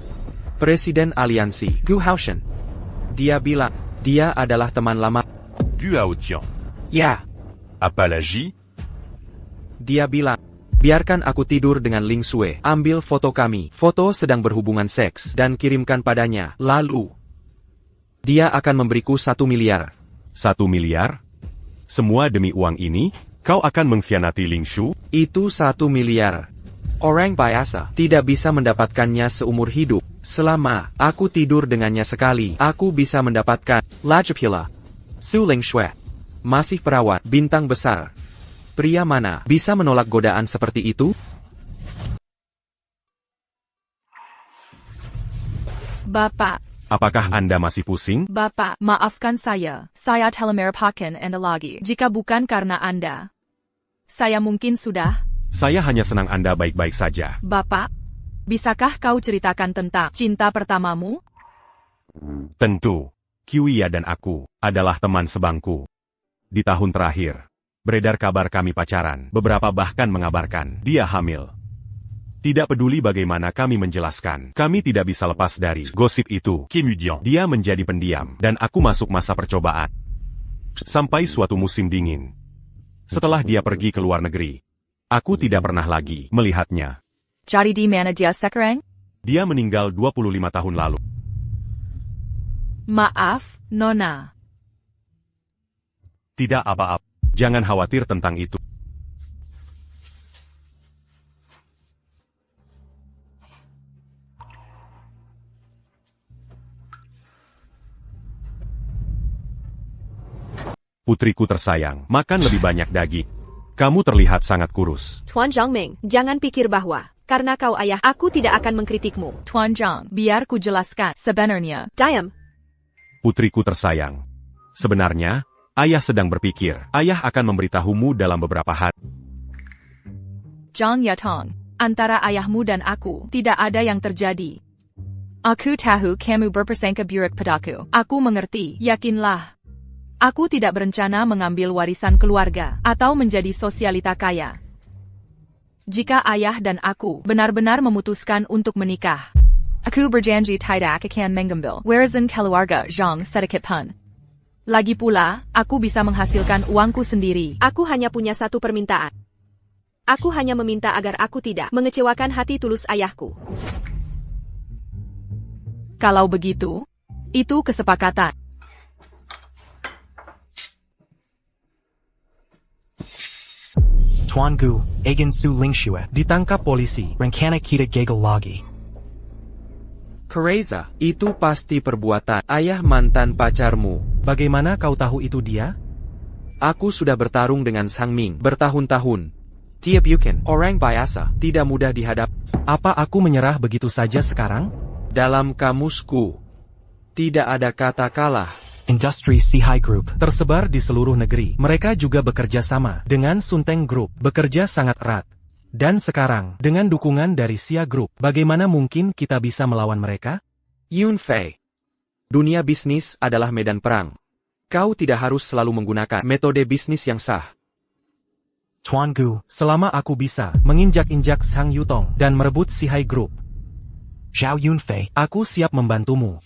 Presiden Aliansi. Gu Haoshan. Dia bilang, dia adalah teman lama. Gu Haotian. Ya. Apa lagi? Dia bilang, biarkan aku tidur dengan Ling Sui. Ambil foto kami. Foto sedang berhubungan seks. Dan kirimkan padanya. Lalu, dia akan memberiku 1 miliar. 1 miliar? Semua demi uang ini? Kau akan mengkhianati Ling Shu? Itu 1 miliar. Orang biasa tidak bisa mendapatkannya seumur hidup. Selama aku tidur dengannya sekali, aku bisa mendapatkan. Lagi pula, Su Ling Shui. Masih perawat, bintang besar. Pria mana bisa menolak godaan seperti itu? Bapak. Apakah Anda masih pusing? Bapak, maafkan saya. Saya telah merepotkan Anda lagi. Jika bukan karena Anda, saya mungkin sudah. Saya hanya senang Anda baik-baik saja. Bapak, Bisakah kau ceritakan tentang cinta pertamamu? Tentu. Kiwia dan aku adalah teman sebangku. Di tahun terakhir, beredar kabar kami pacaran. Beberapa bahkan mengabarkan dia hamil. Tidak peduli bagaimana kami menjelaskan, kami tidak bisa lepas dari gosip itu. Kemudian, Dia menjadi pendiam, dan aku masuk masa percobaan. Sampai suatu musim dingin. Setelah dia pergi ke luar negeri, aku tidak pernah lagi melihatnya. Jadi di mana dia sekarang? Dia meninggal 25 tahun lalu. Maaf, Nona. Tidak apa-apa. Jangan khawatir tentang itu. Putriku tersayang, makan lebih banyak daging. Kamu terlihat sangat kurus. Tuan Zhangming, jangan pikir bahwa karena kau ayah, aku tidak akan mengkritikmu. Tuan Zhang, biar ku jelaskan. Sebenarnya, Diam. Putriku tersayang. Sebenarnya, ayah sedang berpikir, ayah akan memberitahumu dalam beberapa hari. Zhang Yatong, antara ayahmu dan aku, tidak ada yang terjadi. Aku tahu kamu berprasangka buruk padaku. Aku mengerti, yakinlah. Aku tidak berencana mengambil warisan keluarga, atau menjadi sosialita kaya. Jika ayah dan aku benar-benar memutuskan untuk menikah, aku berjanji tidak akan mengambil warisan keluarga Zhang sedikit pun. Lagi pula, aku bisa menghasilkan uangku sendiri. Aku hanya punya satu permintaan. Aku hanya meminta agar aku tidak mengecewakan hati tulus ayahku. Kalau begitu, itu kesepakatan. Tuan Gu, Agen Su Lingxue, ditangkap polisi, Rencana kita gagal lagi. Kereza, itu pasti perbuatan ayah mantan pacarmu. Bagaimana kau tahu itu dia? Aku sudah bertarung dengan Sang Ming bertahun-tahun. Dia bukan orang biasa, tidak mudah dihadap. Apa aku menyerah begitu saja sekarang? Dalam kamusku, tidak ada kata kalah. Industri Sihai Group tersebar di seluruh negeri. Mereka juga bekerja sama dengan Sunteng Group, bekerja sangat erat. Dan sekarang, dengan dukungan dari Sia Group, bagaimana mungkin kita bisa melawan mereka? Yun Fei, dunia bisnis adalah medan perang. Kau tidak harus selalu menggunakan metode bisnis yang sah. Tuan Gu, selama aku bisa menginjak-injak Sang Yutong dan merebut Sihai Group, Zhao Yunfei, aku siap membantumu.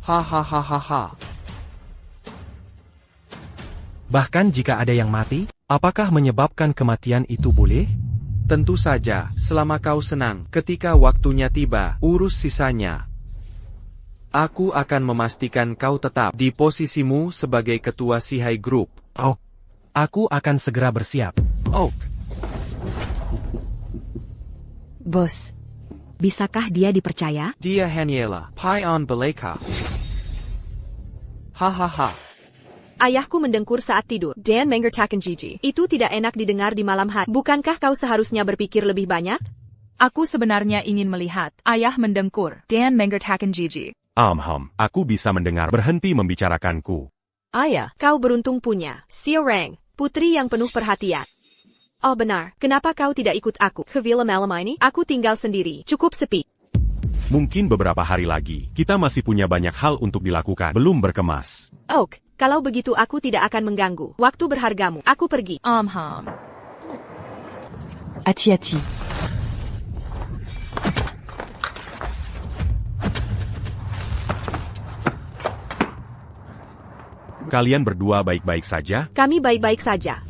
Hahaha. Bahkan jika ada yang mati, apakah menyebabkan kematian itu boleh? Tentu saja, selama kau senang. Ketika waktunya tiba, urus sisanya. Aku akan memastikan kau tetap di posisimu sebagai ketua Sihai Group. Oh, aku akan segera bersiap. Oh. Bos, bisakah dia dipercaya? Dia hanyalah Pion Beleka. Hahaha. Ayahku mendengkur saat tidur. Dan mengertakan Gigi. Itu tidak enak didengar di malam hari. Bukankah kau seharusnya berpikir lebih banyak? Aku sebenarnya ingin melihat ayah mendengkur dan mengertakan Gigi. Aku bisa mendengar. Berhenti membicarakanku. Ayah, kau beruntung punya Xiao Reng, putri yang penuh perhatian. Oh benar, kenapa kau tidak ikut aku ke villa malam ini? Aku tinggal sendiri, cukup sepi. Mungkin beberapa hari lagi, kita masih punya banyak hal untuk dilakukan. Belum berkemas. Oak, kalau begitu aku tidak akan mengganggu waktu berhargamu. Aku pergi. Hati-hati. Kalian berdua baik-baik saja? Kami baik-baik saja.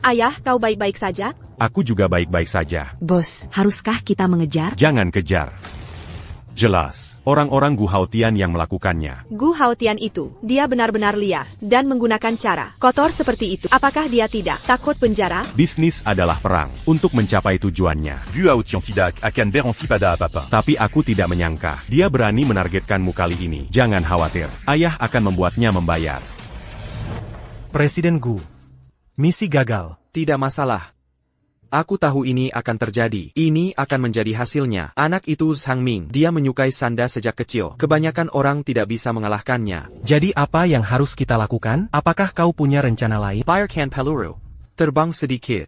Ayah, kau baik-baik saja? Aku juga baik-baik saja. Bos, haruskah kita mengejar? Jangan kejar. Jelas, orang-orang Gu Haotian yang melakukannya. Gu Haotian itu, dia benar-benar liar, dan menggunakan cara kotor seperti itu. Apakah dia tidak takut penjara? Bisnis adalah perang, untuk mencapai tujuannya. Gu Haotian tidak akan berhenti pada apa-apa. Tapi aku tidak menyangka, dia berani menargetkanmu kali ini. Jangan khawatir, ayah akan membuatnya membayar. Presiden Gu, misi gagal. Tidak masalah. Aku tahu ini akan terjadi. Ini akan menjadi hasilnya. Anak itu Sang Ming. Dia menyukai Sanda sejak kecil. Kebanyakan orang tidak bisa mengalahkannya. Jadi apa yang harus kita lakukan? Apakah kau punya rencana lain? Bayarkan peluru. Terbang sedikit.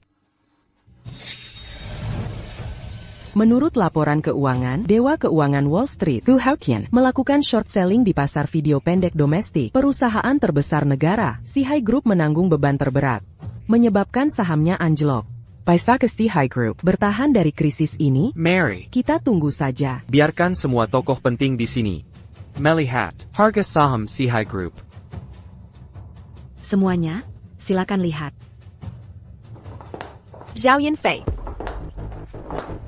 Menurut laporan keuangan, Dewa Keuangan Wall Street, Gu Haotian, melakukan short selling di pasar video pendek domestik. Perusahaan terbesar negara, Sihai Group menanggung beban terberat, menyebabkan sahamnya anjlok. Paisaka Sihai Group bertahan dari krisis ini. Mary, Kita tunggu saja. biarkan semua tokoh penting di sini melihat harga saham Sihai Group. Semuanya, silakan lihat. Zhao Yinfei.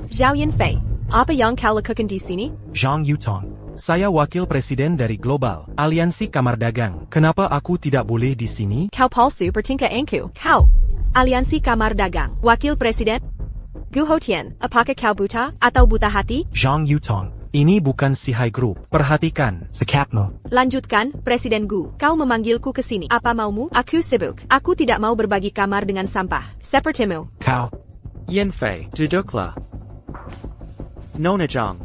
Zhao Yinfei, apa yang kau lakukan di sini? Zhang Yutong. Saya wakil presiden dari Global, Aliansi Kamar Dagang. Kenapa aku tidak boleh di sini? Kau palsu bertingkah angku. Kau, Aliansi Kamar Dagang, Wakil Presiden? Gu Haotian, apakah kau buta atau buta hati? Zhang Yutong. Ini bukan Sihai Group. Perhatikan, sikapmu. Lanjutkan, Presiden Gu. Kau memanggilku ke sini. Apa maumu? Aku sibuk. Aku tidak mau berbagi kamar dengan sampah. Sepertimu. Kau. Yinfei, duduklah. Nona Zhang.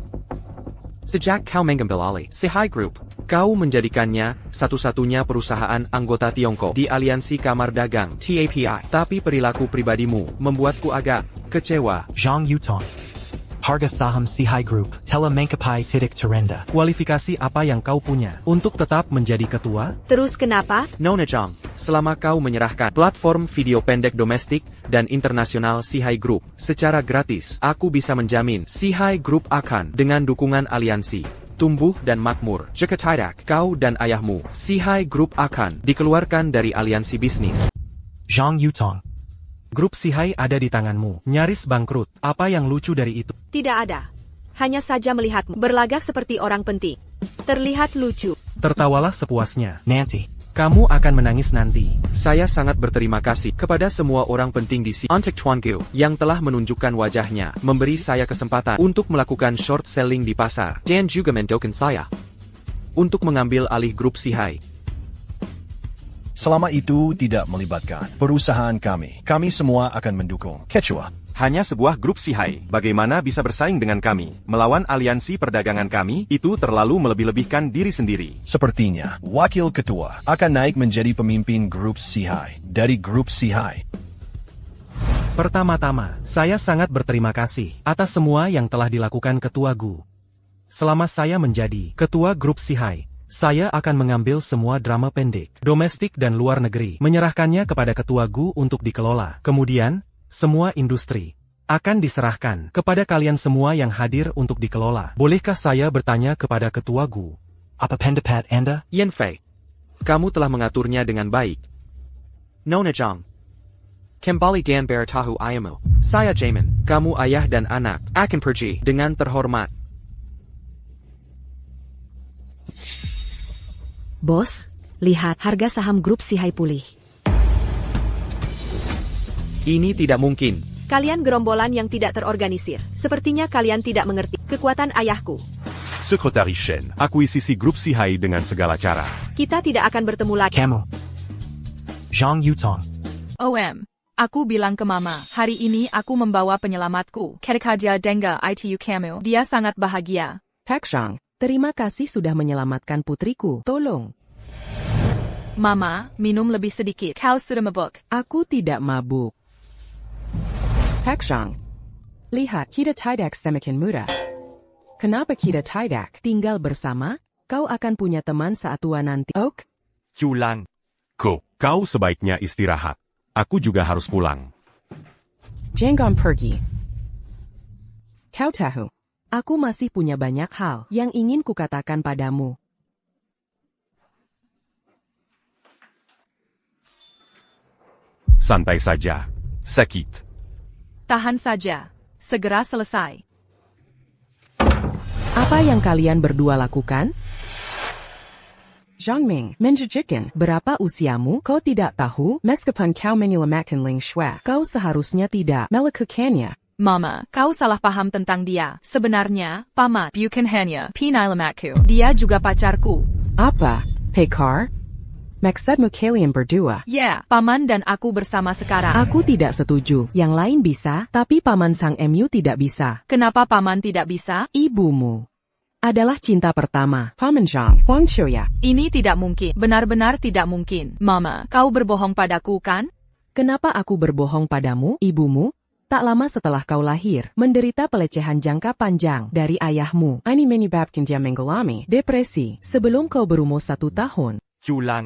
Sejak kau mengambil alih Sihai Group, kau menjadikannya satu-satunya perusahaan anggota Tiongkok di Aliansi Kamar Dagang TAPI. Tapi perilaku pribadimu membuatku agak kecewa. Zhang Yutong. Harga saham Sihai Group telah mencapai titik terendah. Kualifikasi apa yang kau punya untuk tetap menjadi ketua? Terus kenapa? Nona Zhang, selama kau menyerahkan platform video pendek domestik dan internasional Sihai Group secara gratis, aku bisa menjamin Sihai Group akan, dengan dukungan aliansi, tumbuh dan makmur. Jika tidak, kau dan ayahmu, Sihai Group akan dikeluarkan dari aliansi bisnis. Zhang Yutong. Grup Sihai ada di tanganmu, nyaris bangkrut. Apa yang lucu dari itu? Tidak ada. Hanya saja melihatmu berlagak seperti orang penting. Terlihat lucu. Tertawalah sepuasnya. Nanti, kamu akan menangis nanti. Saya sangat berterima kasih kepada semua orang penting di sini. Untuk Tuan Gu, yang telah menunjukkan wajahnya, memberi saya kesempatan untuk melakukan short selling di pasar, dan juga mendukung saya untuk mengambil alih grup Sihai. Selama itu tidak melibatkan perusahaan kami semua akan mendukung. Kecuali Hanya sebuah grup Sihai, bagaimana bisa bersaing dengan kami? Melawan aliansi perdagangan kami, itu terlalu melebih-lebihkan diri sendiri. sepertinya wakil ketua akan naik menjadi pemimpin grup Sihai dari grup Sihai. Pertama-tama, saya sangat berterima kasih atas semua yang telah dilakukan Ketua Gu. Selama saya menjadi ketua grup Sihai, saya akan mengambil semua drama pendek, domestik dan luar negeri, menyerahkannya kepada Ketua Gu untuk dikelola. Kemudian, semua industri akan diserahkan kepada kalian semua yang hadir untuk dikelola. Bolehkah saya bertanya kepada Ketua Gu? Apa pendapat Anda? Yinfei, kamu telah mengaturnya dengan baik. Nona Zhang, kembali dan beritahu ayahmu, saya Jamin, kamu ayah dan anak, akan pergi dengan terhormat. Bos, lihat harga saham grup Sihai pulih. Ini tidak mungkin. Kalian gerombolan yang tidak terorganisir. Sepertinya kalian tidak mengerti kekuatan ayahku. Secretary Shen. Akuisisi grup Sihai dengan segala cara. Kita tidak akan bertemu lagi. Kamu. Zhang Yutong. Aku bilang ke Mama, hari ini aku membawa penyelamatku. Kerkaja Denga ITU Kamu. Dia sangat bahagia. Pak Zhang, terima kasih sudah menyelamatkan putriku. Tolong. Mama, minum lebih sedikit. Kau sudah mabuk. Aku tidak mabuk. Pak Zhang, lihat kita tidak semakin muda. Kenapa kita tidak tinggal bersama? Kau akan punya teman saat tua nanti. Ok? Culang. Kau sebaiknya istirahat. Aku juga harus pulang. Jangan pergi. Kau tahu, aku masih punya banyak hal yang ingin kukatakan padamu. Santai saja. Sakit. Tahan saja. Segera selesai. Apa yang kalian berdua lakukan? Zhang Ming, menjijikkan. Berapa usiamu? Kau tidak tahu? Meskipun kau menyelamatkan Ling Shui, kau seharusnya tidak melakukannya. Mama, kau salah paham tentang dia. Sebenarnya, Paman, bukan hanya penyelamatku. Dia juga pacarku. Apa? Pekar? Maksudmu kalian berdua? Ya, Paman dan aku bersama sekarang. Aku tidak setuju. Yang lain bisa, tapi Paman Sang Mu tidak bisa. Kenapa Paman tidak bisa? Ibumu adalah cinta pertama. Paman Zhang, Huang Qiuya. Ini tidak mungkin. Benar-benar tidak mungkin. Mama, kau berbohong padaku kan? Kenapa aku berbohong padamu, ibumu? tak lama setelah kau lahir, menderita pelecehan jangka panjang dari ayahmu. Ini menyebabkan dia mengalami depresi sebelum kau berumur 1 tahun. Chulang.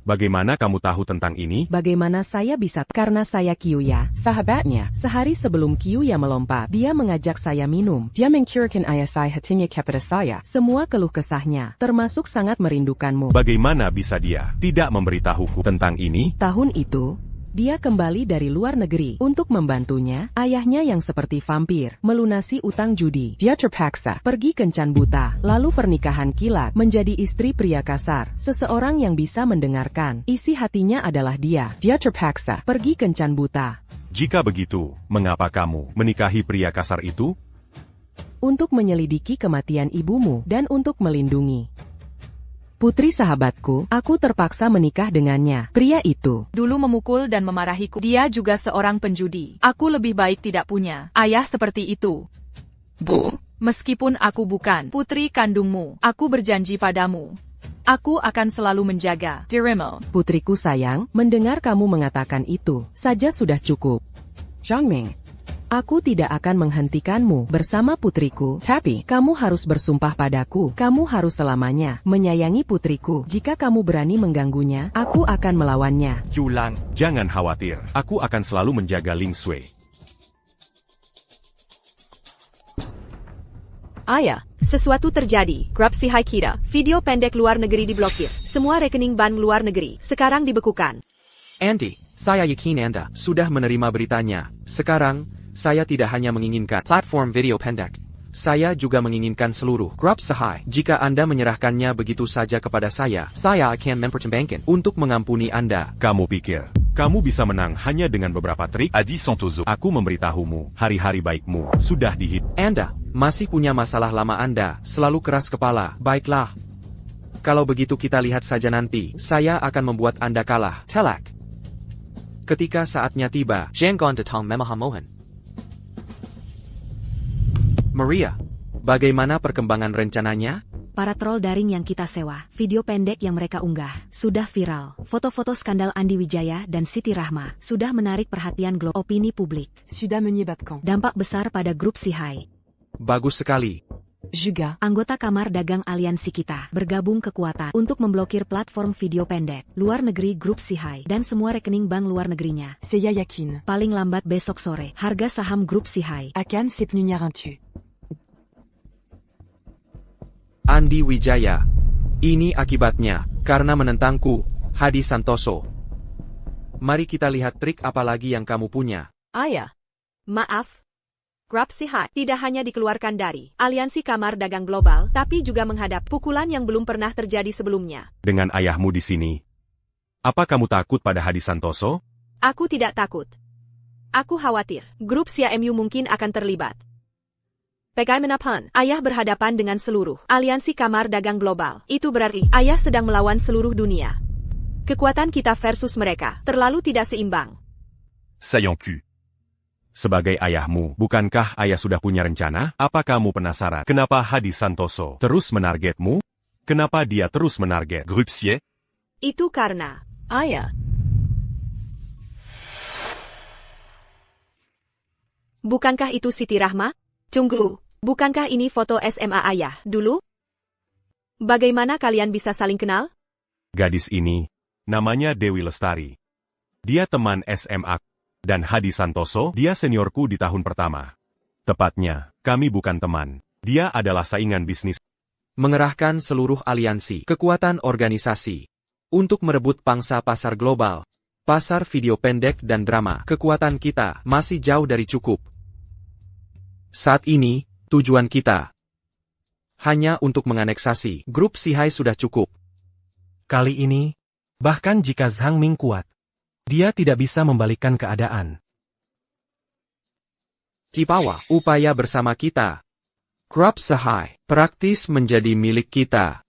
Bagaimana kamu tahu tentang ini? Bagaimana saya bisa? Karena saya Kyuya, sahabatnya. Sehari sebelum Kyuya melompat, dia mengajak saya minum. Dia mencurahkan ayah saya hatinya kepada saya. Semua keluh kesahnya, termasuk sangat merindukanmu. Bagaimana bisa dia tidak memberitahuku tentang ini? Tahun itu, dia kembali dari luar negeri untuk membantunya, ayahnya yang seperti vampir, melunasi utang judi. Dia terpaksa pergi kencan buta, lalu pernikahan kilat, menjadi istri pria kasar. Seseorang yang bisa mendengarkan isi hatinya adalah dia. Dia terpaksa pergi kencan buta. Jika begitu, mengapa kamu menikahi pria kasar itu? Untuk menyelidiki kematian ibumu dan untuk melindungi putri sahabatku, aku terpaksa menikah dengannya. Pria itu dulu memukul dan memarahiku. Dia juga seorang penjudi. Aku lebih baik tidak punya ayah seperti itu. Bu, meskipun aku bukan putri kandungmu, aku berjanji padamu. Aku akan selalu menjaga dirimu. Putriku sayang, mendengar kamu mengatakan itu saja sudah cukup. Zhangming, aku tidak akan menghentikanmu bersama putriku, tapi kamu harus bersumpah padaku. Kamu harus selamanya menyayangi putriku. Jika kamu berani mengganggunya, aku akan melawannya. Chulang, jangan khawatir. Aku akan selalu menjaga Ling Sui. Ayah, sesuatu terjadi. Grup Sihai Kita, video pendek luar negeri diblokir. Semua rekening bank luar negeri sekarang dibekukan. Andy, saya yakin Anda sudah menerima beritanya. Sekarang, saya tidak hanya menginginkan platform video pendek. Saya juga menginginkan seluruh grup Sihai. Jika Anda menyerahkannya begitu saja kepada saya akan mempertimbangkan untuk mengampuni Anda. Kamu pikir kamu bisa menang hanya dengan beberapa trik? Adi Santoso. Aku memberitahumu, hari-hari baikmu sudah dihitung. Anda masih punya masalah lama. Anda selalu keras kepala. Baiklah. Kalau begitu kita lihat saja nanti. Saya akan membuat Anda kalah. Telak. Ketika saatnya tiba, Janggon datang memahamohan. Maria, bagaimana perkembangan rencananya? Para troll daring yang kita sewa, video pendek yang mereka unggah, sudah viral. Foto-foto skandal Andi Wijaya dan Siti Rahma sudah menarik perhatian opini publik. Sudah menyebabkan dampak besar pada grup Sihai. Bagus sekali. juga anggota Kamar Dagang Aliansi Kita bergabung kekuatan untuk memblokir platform video pendek luar negeri grup Sihai dan semua rekening bank luar negerinya. Saya yakin Paling lambat besok sore, harga saham grup Sihai akan sepenuhnya runtuh. Andi Wijaya. Ini akibatnya, karena menentangku, Hadi Santoso. Mari kita lihat trik apa lagi yang kamu punya. Ayah. Maaf. Grup Sihai tidak hanya dikeluarkan dari Aliansi Kamar Dagang Global, tapi juga menghadap pukulan yang belum pernah terjadi sebelumnya. Dengan ayahmu di sini, apa kamu takut pada Hadi Santoso? Aku tidak takut. Aku khawatir, grup CMU mungkin akan terlibat. Bagaimanapun, ayah berhadapan dengan seluruh Aliansi Kamar Dagang Global. Itu berarti, ayah sedang melawan seluruh dunia. Kekuatan kita versus mereka, terlalu tidak seimbang. Saillant cul. Sebagai ayahmu, bukankah ayah sudah punya rencana? Apa kamu penasaran? Kenapa Hadi Santoso terus menargetmu? Kenapa dia terus menarget Grup Sihai? Itu karena, ayah. Bukankah itu Siti Rahma? Tunggu, bukankah ini foto SMA ayah dulu? Bagaimana kalian bisa saling kenal? Gadis ini, namanya Dewi Lestari. Dia teman SMA. Dan Hadi Santoso, dia seniorku di tahun pertama. Tepatnya, kami bukan teman. Dia adalah saingan bisnis. Mengerahkan seluruh aliansi, kekuatan organisasi, untuk merebut pangsa pasar global, pasar video pendek dan drama. Kekuatan kita masih jauh dari cukup. Saat ini, tujuan kita hanya untuk menganeksasi grup Sihai sudah cukup. Kali ini, bahkan jika Zhang Ming kuat, dia tidak bisa membalikkan keadaan. Di bawah upaya bersama kita, grup Sihai praktis menjadi milik kita.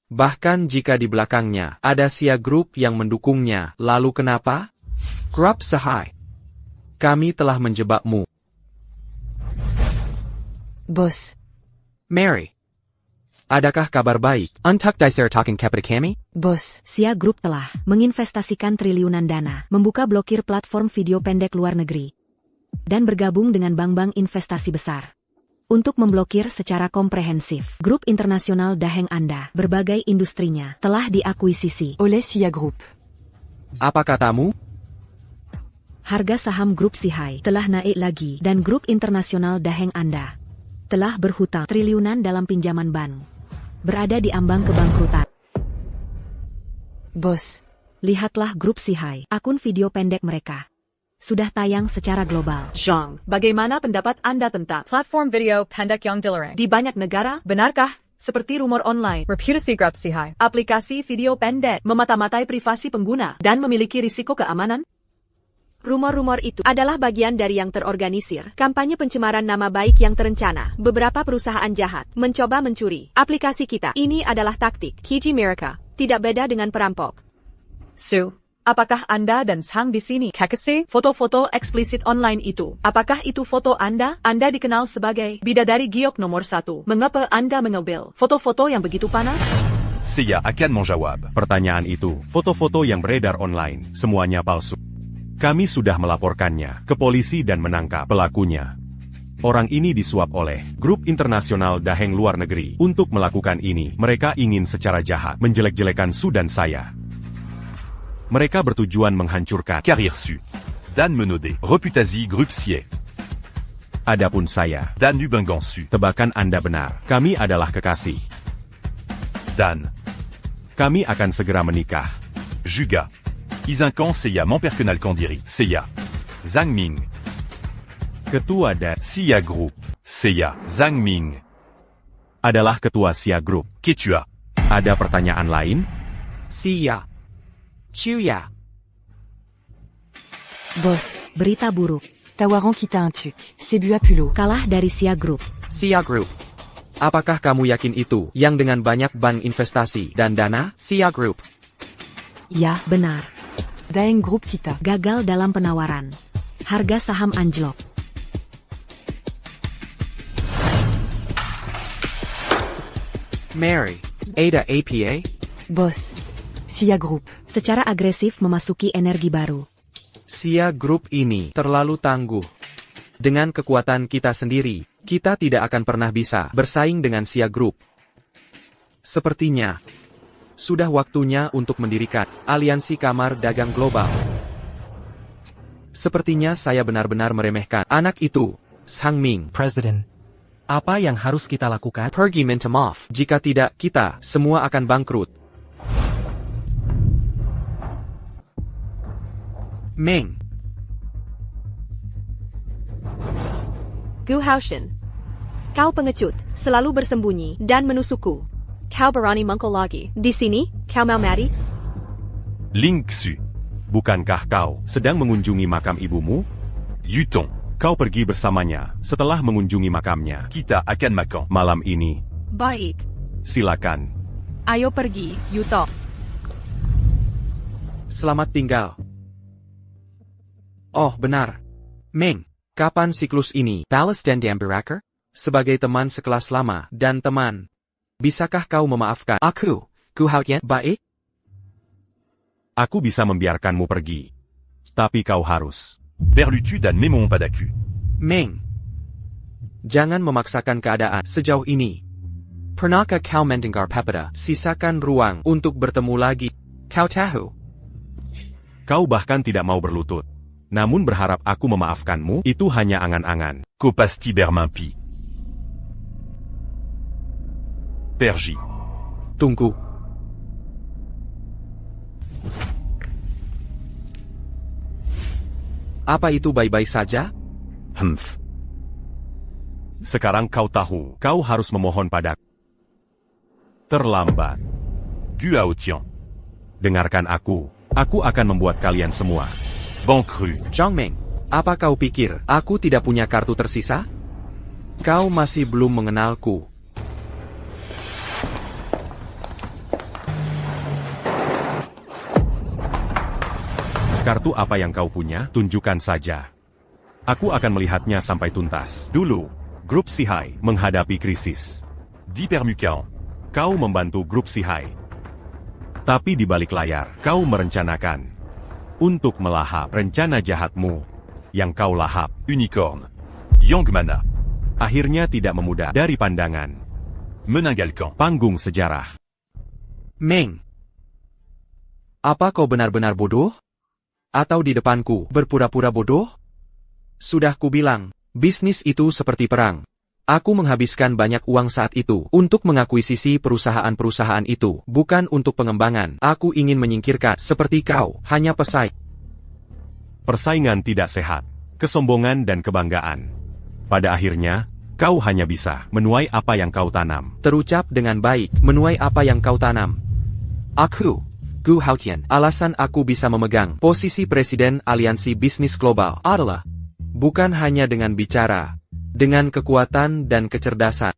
Bahkan jika di belakangnya ada Sia Group yang mendukungnya, lalu kenapa? Grup Sihai, kami telah menjebakmu. Bos. Mary, adakah kabar baik? Untuk diser talking kepada kami? Bos, Sia Group telah menginvestasikan triliunan dana, membuka blokir platform video pendek luar negeri. dan bergabung dengan bank-bank investasi besar untuk memblokir secara komprehensif grup internasional daeng Anda. Berbagai industrinya telah diakuisisi oleh SIA Group. Apa katamu? Harga saham grup SIHAI telah naik lagi dan grup internasional daeng Anda telah berhutang triliunan dalam pinjaman bank. Berada di ambang kebangkrutan. Bos, lihatlah grup SIHAI, akun video pendek mereka sudah tayang secara global. Zhang, bagaimana pendapat Anda tentang Platform video pendek yang dilarang di banyak negara? Benarkah? Seperti rumor online, reputasi grup SIHAI, aplikasi video pendek memata-matai privasi pengguna dan memiliki risiko keamanan? Rumor-rumor itu adalah bagian dari yang terorganisir, kampanye pencemaran nama baik yang terencana. Beberapa perusahaan jahat mencoba mencuri aplikasi kita. Ini adalah taktik Kiji Miracle, tidak beda dengan perampok. Su, apakah Anda dan Zhang di sini? Kekesi, foto-foto eksplisit online itu. Apakah itu foto Anda? Anda dikenal sebagai bidadari giok nomor 1. Mengapa Anda mengambil foto-foto yang begitu panas? Seiya akan menjawab. Pertanyaan itu, foto-foto yang beredar online, semuanya palsu. Kami sudah melaporkannya ke polisi dan menangkap pelakunya. Orang ini disuap oleh grup internasional daeng luar negeri. Untuk melakukan ini, mereka ingin secara jahat menjelek-jelekan Su dan saya. Mereka bertujuan menghancurkan Carrière Su. Dan menode. Reputasi Group SIHAI. Adapun saya, Dan Nubengang Su. tebakan Anda benar. Kami adalah kekasih. Dan. Kami akan segera menikah. Juga. Izinkan Seiya memperkenal diri. Seiya. Zhang Ming. Ketua dan SIA Group. Seiya. Zhang Ming. adalah ketua SIA Group. Ketua. Ada pertanyaan lain? SIA. Chuya. Boss, Berita buruk. Tawaran quitta un truc. C'est Buapulot. Kalah dari SIA Group. SIA Group. Apakah kamu yakin itu yang dengan banyak bank investasi dan dana? SIA Group. Ya, Benar. Daeng Group quitta. Gagal dalam penawaran. Harga saham anjlok. Mary. Ada APA? Boss, SIA Group. Secara agresif memasuki energi baru. SIA Group ini terlalu tangguh. Dengan kekuatan kita sendiri, kita tidak akan pernah bisa bersaing dengan SIA Group. Sepertinya, sudah waktunya untuk mendirikan aliansi kamar dagang global. Sepertinya saya benar-benar meremehkan anak itu, Zhang Ming. Presiden, apa yang harus kita lakukan? Pergi minta maaf. Jika tidak, kita semua akan bangkrut. Ming. Gu Haoshen. Kau pengecut, selalu bersembunyi dan menusukku. Kau berani mengkol lagi. Di sini, kau mau mati? Ling Xu. Bukankah kau sedang mengunjungi makam ibumu? Yutong. Kau pergi bersamanya setelah mengunjungi makamnya. Kita akan makan Malam ini, Baik. silakan. Ayo pergi, Yuto. Selamat tinggal. Oh, benar. Ming, kapan siklus ini? Palace dan Dambiraker? Sebagai teman sekelas lama dan teman, bisakah kau memaafkan aku? Gu Haotian baik? Aku bisa membiarkanmu pergi. Tapi kau harus. Berlutu dan Memon Padaku. Ming, jangan memaksakan keadaan sejauh ini. Pernahkah kau mendengar Papada? Sisakan ruang untuk bertemu lagi. Kau tahu? Kau bahkan tidak mau berlutut. Namun berharap aku memaafkanmu, itu hanya angan-angan. Kopasti Bermimpi. Pergi. Tunggu. Apa itu baik-baik saja? Sekarang kau tahu, kau harus memohon padaku. Terlambat. Gu Haotian. Dengarkan aku akan membuat kalian semua Bangkrut. Zhang Ming, apa kau pikir aku tidak punya kartu tersisa? Kau masih belum mengenalku. Kartu apa yang kau punya? Tunjukkan saja. Aku akan melihatnya sampai tuntas. Dulu, grup SIHAI menghadapi krisis. Di Permukaan. Kau membantu grup SIHAI. Tapi di balik layar, kau merencanakan untuk melahap rencana jahatmu. yang kau lahap. Unicorn. Yang Mana. Akhirnya tidak memudah dari pandangan. Meninggalkan. Panggung sejarah. Meng. Apa kau benar-benar bodoh? Atau di depanku berpura-pura bodoh? Sudah kubilang, bisnis itu seperti perang. Aku menghabiskan banyak uang saat itu untuk mengakuisisi perusahaan-perusahaan itu, bukan untuk pengembangan. Aku ingin menyingkirkan seperti kau, hanya pesaing. Persaingan tidak sehat, kesombongan dan kebanggaan. Pada akhirnya, kau hanya bisa menuai apa yang kau tanam. Terucap dengan baik, menuai apa yang kau tanam. Aku, Gu Haotian, alasan aku bisa memegang posisi Presiden Aliansi Bisnis Global adalah bukan hanya dengan bicara, dengan kekuatan dan kecerdasan.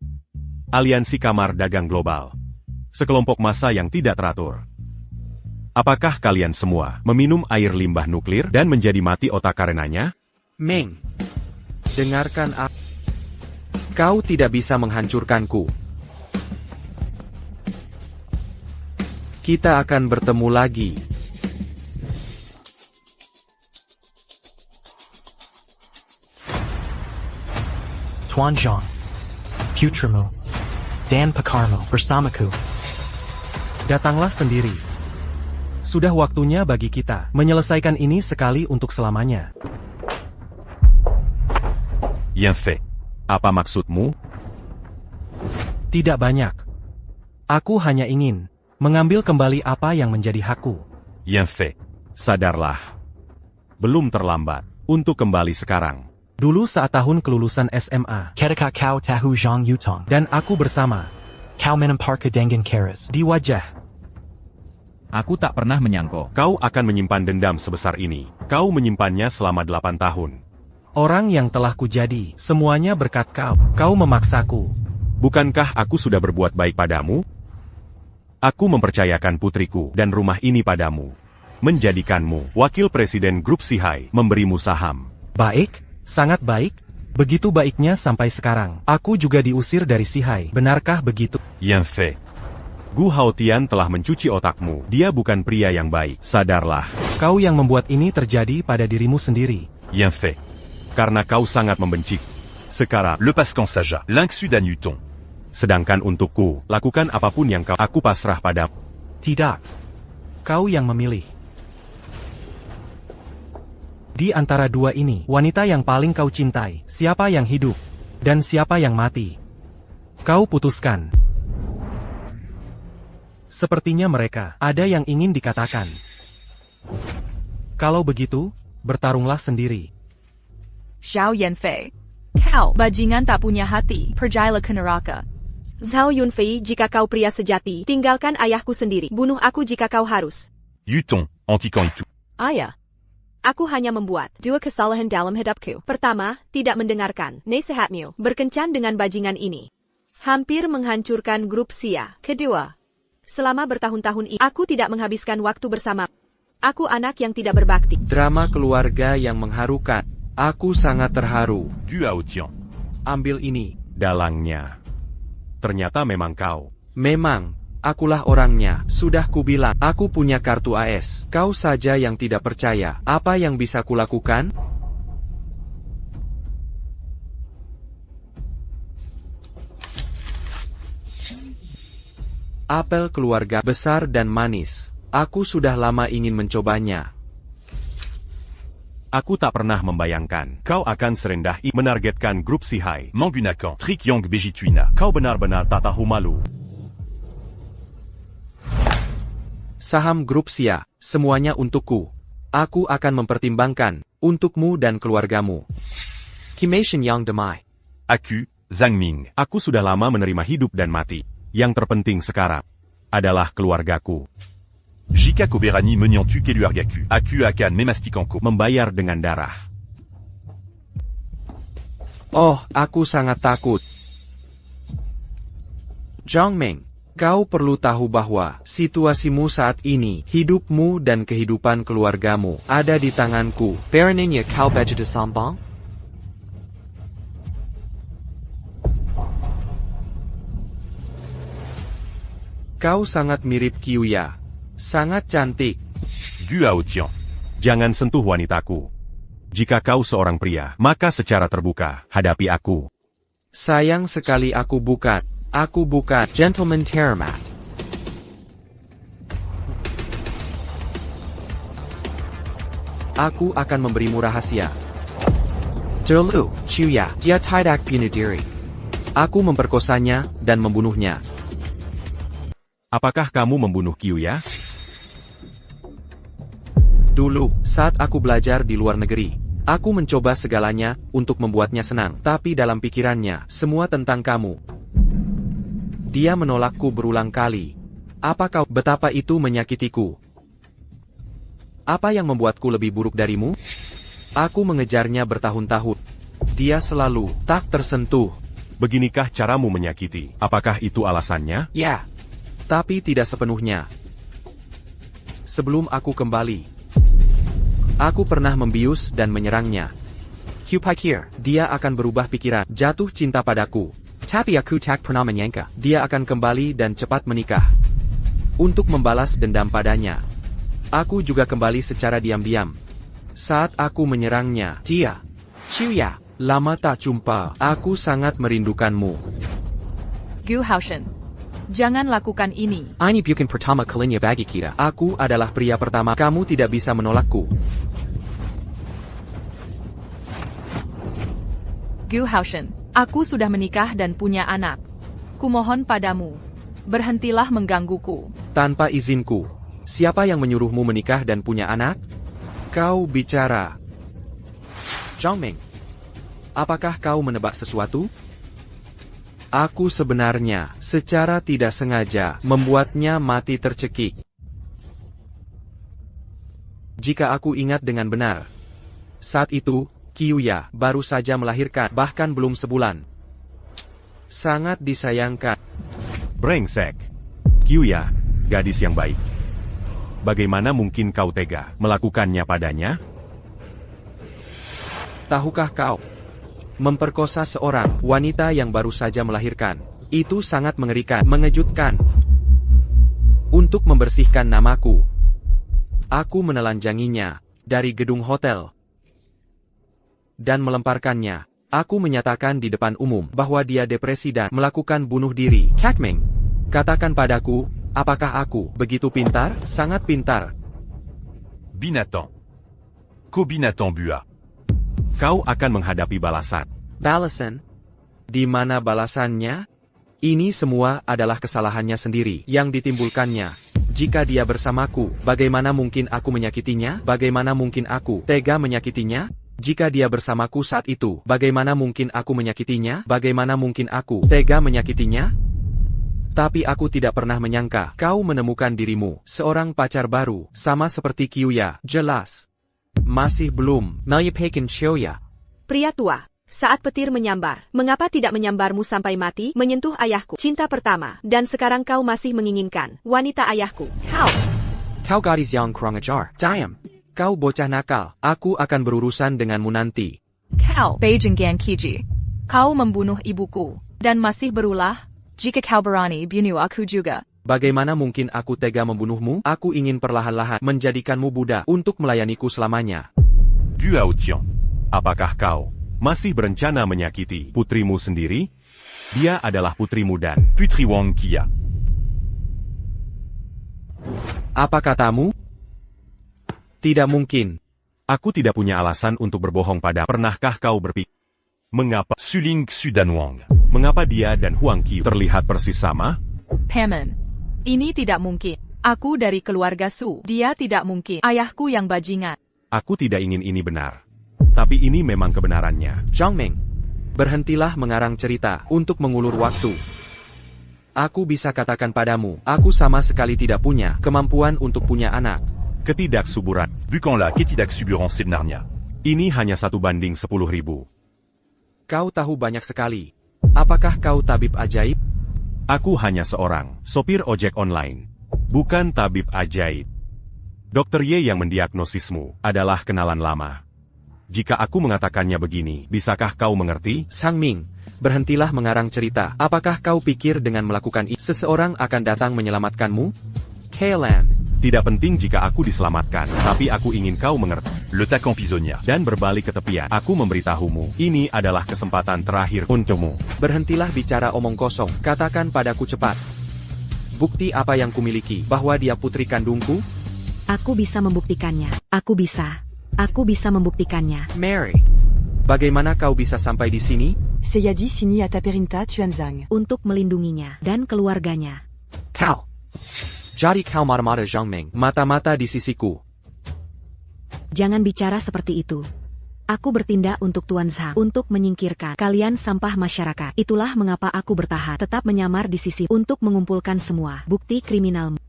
Aliansi Kamar Dagang Global. Sekelompok massa yang tidak teratur. Apakah kalian semua meminum air limbah nuklir dan menjadi mati otak karenanya? Meng, dengarkan aku. Kau tidak bisa menghancurkanku. Kita akan bertemu lagi. Tuan Zhang, Putramu, Dan Pakarmu bersamaku. Datanglah sendiri. Sudah waktunya bagi kita menyelesaikan ini sekali untuk selamanya. Yang Fei, apa maksudmu? Tidak banyak. Aku hanya ingin mengambil kembali apa yang menjadi hakku. Yang Fei, sadarlah. Belum terlambat untuk kembali sekarang. Dulu saat tahun kelulusan SMA, Ketika kau tahu Zhang Yutong, dan aku bersama kau menempar kedengan keras di wajah. Aku tak pernah menyangka. Kau akan menyimpan dendam sebesar ini. Kau menyimpannya selama 8 tahun. Orang yang telah kujadi, semuanya berkat kau. Kau memaksaku. Bukankah aku sudah berbuat baik padamu? Aku mempercayakan putriku dan rumah ini padamu. Menjadikanmu wakil presiden grup Sihai, memberimu saham. Baik, sangat baik. Begitu baiknya sampai sekarang. Aku juga diusir dari Sihai. Benarkah begitu? Yan Fei, Gu Haotian telah mencuci otakmu. Dia bukan pria yang baik. Sadarlah. Kau yang membuat ini terjadi pada dirimu sendiri. Yan Fei, karena kau sangat membenci. Sekarang, Le Pascan Saja. L'Inxu Dan Yutong. sedangkan untukku, lakukan apapun yang aku pasrah padamu. Tidak. Kau yang memilih. Di antara dua ini, wanita yang paling kau cintai, siapa yang hidup, dan siapa yang mati? Kau putuskan. Sepertinya mereka, ada yang ingin dikatakan. Kalau begitu, bertarunglah sendiri. Xiao Yanfei. Kau, bajingan tak punya hati, pergilah ke neraka. Zhao Yunfei, jika kau pria sejati, tinggalkan ayahku sendiri. Bunuh aku jika kau harus. Yutong, anti-kan itu. Ayah. Aku hanya membuat dua kesalahan dalam hidupku. Pertama, tidak mendengarkan nasihatmu, berkencan dengan bajingan ini. Hampir menghancurkan grup Sia. Kedua, selama bertahun-tahun ini, aku tidak menghabiskan waktu bersama. Aku anak yang tidak berbakti. Drama keluarga yang mengharukan. Aku sangat terharu. Du Haotian. Ambil ini. Dalangnya. Ternyata memang kau. Memang, akulah orangnya. Sudah kubilang, aku punya kartu AS. Kau saja yang tidak percaya. Apa yang bisa kulakukan? Apel keluarga besar dan manis. Aku sudah lama ingin mencobanya. Aku tak pernah membayangkan kau akan serendah ini menargetkan grup Sihai. Mangunakan, Trik Yang Bejituina. Kau benar-benar tak tahu malu. Saham grup Sia, semuanya untukku. Aku akan mempertimbangkan, untukmu dan keluargamu. Kimation Yang Demai. Aku, Zhang Ming. Aku sudah lama menerima hidup dan mati. Yang terpenting sekarang adalah keluargaku. Jika Koberani menyantu keluargaku. Aku akan memastikanku. Membayar dengan darah. Oh, aku sangat takut. Zhang Ming, kau perlu tahu bahwa situasimu saat ini, hidupmu dan kehidupan keluargamu, ada di tanganku. Perannya kau baca de sambang? Kau sangat mirip Qiuya. Sangat cantik. Du Haotian. Jangan sentuh wanitaku. Jika kau seorang pria, maka secara terbuka, hadapi aku. Sayang sekali aku bukan. Aku bukan Gentleman Terramat. Aku akan memberimu rahasia. Dulu, Chuya, dia tidak bunuh diri. Aku memperkosanya dan membunuhnya. Apakah kamu membunuh Kyuya? Dulu, saat aku belajar di luar negeri, aku mencoba segalanya untuk membuatnya senang. Tapi dalam pikirannya, semua tentang kamu. Dia menolakku berulang kali. Apa kau betapa itu menyakitiku? Apa yang membuatku lebih buruk darimu? Aku mengejarnya bertahun-tahun. Dia selalu tak tersentuh. Beginikah caramu menyakiti? Apakah itu alasannya? Ya. Tapi tidak sepenuhnya. Sebelum aku kembali, aku pernah membius dan menyerangnya. Ku pikir, dia akan berubah pikiran, jatuh cinta padaku. Tapi aku tak pernah menyangka, dia akan kembali dan cepat menikah. Untuk membalas dendam padanya. Aku juga kembali secara diam-diam. Saat aku menyerangnya, dia, Chuya, lama tak jumpa, aku sangat merindukanmu. Gu Haoshen. Jangan lakukan ini. Ini bukan pertama kalinya bagi kita. Aku adalah pria pertama. Kamu tidak bisa menolakku. Gu Haoshen. Aku sudah menikah dan punya anak. Kumohon padamu. Berhentilah menggangguku. Tanpa izinku. Siapa yang menyuruhmu menikah dan punya anak? Kau bicara. Zhongming. Apakah kau menebak sesuatu? Aku sebenarnya, secara tidak sengaja, membuatnya mati tercekik. Jika aku ingat dengan benar. Saat itu, Kyuya baru saja melahirkan, bahkan belum sebulan. Sangat disayangkan. Brengsek. Kyuya, gadis yang baik. Bagaimana mungkin kau tega melakukannya padanya? Tahukah kau? Memperkosa seorang wanita yang baru saja melahirkan. Itu sangat mengerikan, mengejutkan. Untuk membersihkan namaku, aku menelanjanginya dari gedung hotel. Dan melemparkannya. Aku menyatakan di depan umum bahwa dia depresi dan melakukan bunuh diri. Kakming, katakan padaku, apakah aku begitu pintar? Sangat pintar. Binatang. Ko binatang bua. Kau akan menghadapi balasan. Balasan? Di mana balasannya? Ini semua adalah kesalahannya sendiri yang ditimbulkannya. Jika dia bersamaku, bagaimana mungkin aku menyakitinya? Bagaimana mungkin aku tega menyakitinya? Jika dia bersamaku saat itu, bagaimana mungkin aku menyakitinya? Bagaimana mungkin aku tega menyakitinya? Tapi aku tidak pernah menyangka kau menemukan dirimu, seorang pacar baru, sama seperti Kyuya. Jelas. Masih belum melupakan Chuya. Pria tua. Saat petir menyambar, mengapa tidak menyambarmu sampai mati, menyentuh ayahku, cinta pertama, dan sekarang kau masih menginginkan wanita ayahku. Kau gadis yang kurang ajar. Diam. Kau bocah nakal. Aku akan berurusan denganmu nanti. Kau, Beijing Gan Kiji. Kau membunuh ibuku, dan masih berulah, jika kau berani bunuh aku juga. Bagaimana mungkin aku tega membunuhmu? Aku ingin perlahan-lahan menjadikanmu budak untuk melayaniku selamanya. Gu Haotian. Apakah kau masih berencana menyakiti putrimu sendiri? Dia adalah putrimu dan Putri Wang Kia. Apa katamu? Tidak mungkin. Aku tidak punya alasan untuk berbohong pada. Pernahkah kau berpikir? Mengapa Suling Xudan Wang? Mengapa dia dan Huang Qiu terlihat persis sama? Paman. Ini tidak mungkin. Aku dari keluarga Su. Dia tidak mungkin. Ayahku yang bajingan. Aku tidak ingin ini benar. Tapi ini memang kebenarannya. Zhongming, berhentilah mengarang cerita untuk mengulur waktu. Aku bisa katakan padamu, aku sama sekali tidak punya kemampuan untuk punya anak. Ketidaksuburan. Bukanlah ketidaksuburan sebenarnya. Ini hanya 1:10.000. Kau tahu banyak sekali. Apakah kau tabib ajaib? Aku hanya seorang sopir ojek online. Bukan tabib ajaib. Dr. Ye yang mendiagnosismu adalah kenalan lama. Jika aku mengatakannya begini, bisakah kau mengerti? Sang Ming, berhentilah mengarang cerita. Apakah kau pikir dengan melakukan ini, seseorang akan datang menyelamatkanmu? Kailan, Tidak penting jika aku diselamatkan, tapi aku ingin kau mengerti. L'attaquant pisonnier. Dan berbalik ke tepian. Aku memberitahumu, ini adalah kesempatan terakhir untukmu. Berhentilah bicara omong kosong, katakan padaku cepat. Bukti apa yang kumiliki, bahwa dia putri kandungku? Aku bisa membuktikannya. Aku bisa membuktikannya. Mary, bagaimana kau bisa sampai di sini? Seyadi Sini Ataperinta Tuanzang. Untuk melindunginya dan keluarganya. Kau. Jadi kau mata-mata Zhangming, mata-mata di sisiku. Jangan bicara seperti itu. Aku bertindak untuk Tuan Zhang, untuk menyingkirkan kalian sampah masyarakat. Itulah mengapa aku bertahan, tetap menyamar di sisi untuk mengumpulkan semua bukti kriminalmu.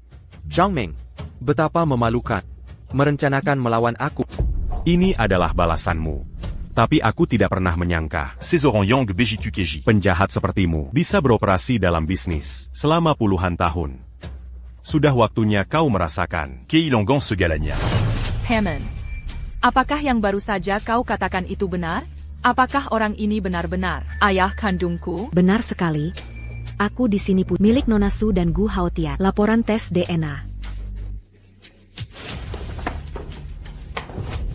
Zhangming, betapa memalukan. Merencanakan melawan aku. Ini adalah balasanmu. Tapi aku tidak pernah menyangka Ces Yang Begitu Keji. penjahat sepertimu bisa beroperasi dalam bisnis selama puluhan tahun. Sudah waktunya kau merasakan. Keilongan Segalanya. Hammond, apakah yang baru saja kau katakan itu benar? Apakah orang ini benar-benar ayah kandungku? Benar sekali. Aku di sini pun milik Nona Su dan Gu Haotian. Laporan tes DNA.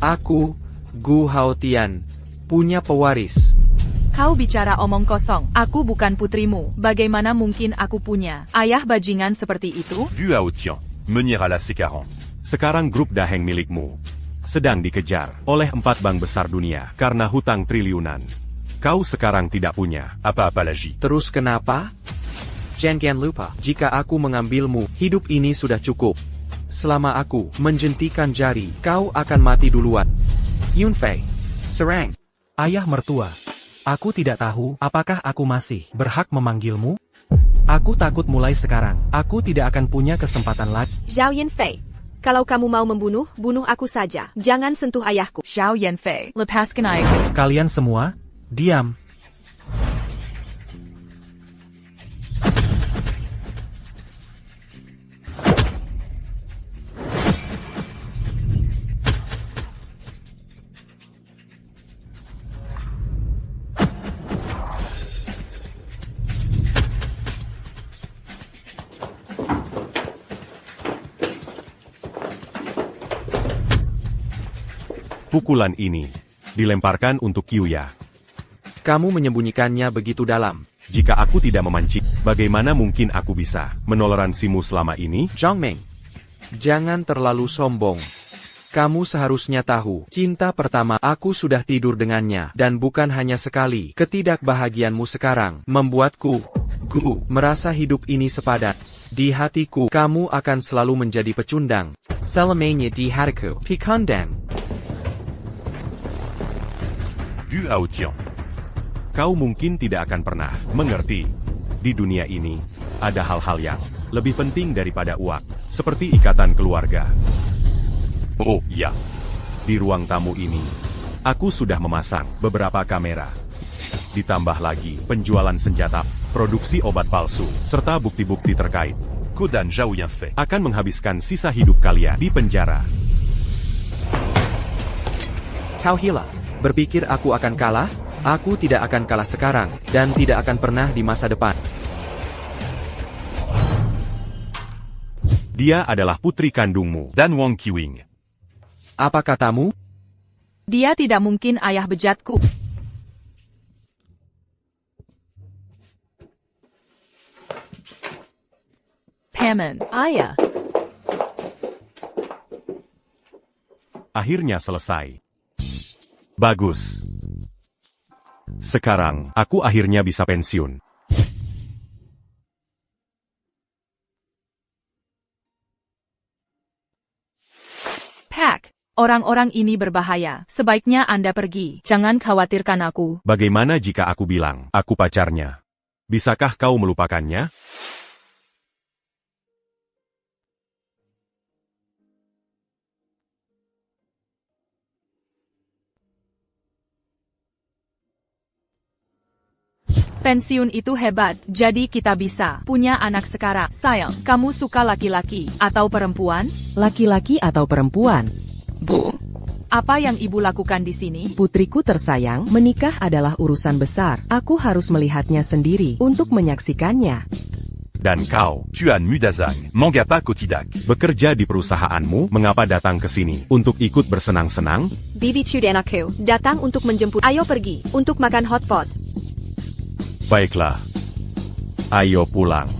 Aku, Gu Haotian, punya pewaris. Kau bicara omong kosong. Aku bukan putrimu. Bagaimana mungkin aku punya ayah bajingan seperti itu? Gu Haotian, menir à la C40. Sekarang grup Daheng milikmu sedang dikejar oleh 4 bank besar dunia karena hutang triliunan. Kau sekarang tidak punya apa-apa lagi. Terus kenapa? Jangan lupa, jika aku mengambilmu, hidup ini sudah cukup. Selama aku menjentikan jari, kau akan mati duluan. Yunfei, serang. Ayah mertua, aku tidak tahu apakah aku masih berhak memanggilmu? Aku takut mulai sekarang. Aku tidak akan punya kesempatan lagi. Zhao Yanfei, kalau kamu mau membunuh, bunuh aku saja. Jangan sentuh ayahku. Zhao Yanfei, lepaskan ayahku. Kalian semua, diam. pukulan ini dilemparkan untuk Kyuya. Kamu menyembunyikannya begitu dalam. Jika aku tidak memancing, bagaimana mungkin aku bisa menoleransimu selama ini? Zhangming, jangan terlalu sombong. Kamu seharusnya tahu, cinta pertama aku sudah tidur dengannya, dan bukan hanya sekali. Ketidakbahagiaanmu sekarang membuatku merasa hidup ini sepadan. Di hatiku, kamu akan selalu menjadi pecundang. Selamanya di hatiku, pikondang. Gu Haotian. Kau mungkin tidak akan pernah mengerti. Di dunia ini, ada hal-hal yang lebih penting daripada uang, seperti ikatan keluarga. Oh, ya. Di ruang tamu ini, aku sudah memasang beberapa kamera. Ditambah lagi penjualan senjata, produksi obat palsu, serta bukti-bukti terkait. Kodan Zhao Yanfei akan menghabiskan sisa hidup kalian di penjara. Kau gila, berpikir aku akan kalah? Aku tidak akan kalah sekarang, dan tidak akan pernah di masa depan. Dia adalah putri kandungmu, Dan Wang Qiwing. Apa katamu? Dia tidak mungkin ayah bejatku. Paman, ayah. Akhirnya selesai. Bagus. Sekarang, aku akhirnya bisa pensiun. Pak, orang-orang ini berbahaya. Sebaiknya Anda pergi. Jangan khawatirkan aku. Bagaimana jika aku bilang, aku pacarnya? Bisakah kau melupakannya? Pensiun itu hebat, jadi kita bisa punya anak sekarang. Sayang, kamu suka laki-laki atau perempuan? Laki-laki atau perempuan? Bu, apa yang ibu lakukan di sini? Putriku tersayang, menikah adalah urusan besar. Aku harus melihatnya sendiri untuk menyaksikannya. Dan kau, Tuan Mudazang, Mangapa Kotidak. bekerja di perusahaanmu, mengapa datang ke sini? Untuk ikut bersenang-senang? Bibi Chu dan aku datang untuk menjemput. Ayo pergi untuk makan hotpot. Baiklah. Ayo pulang.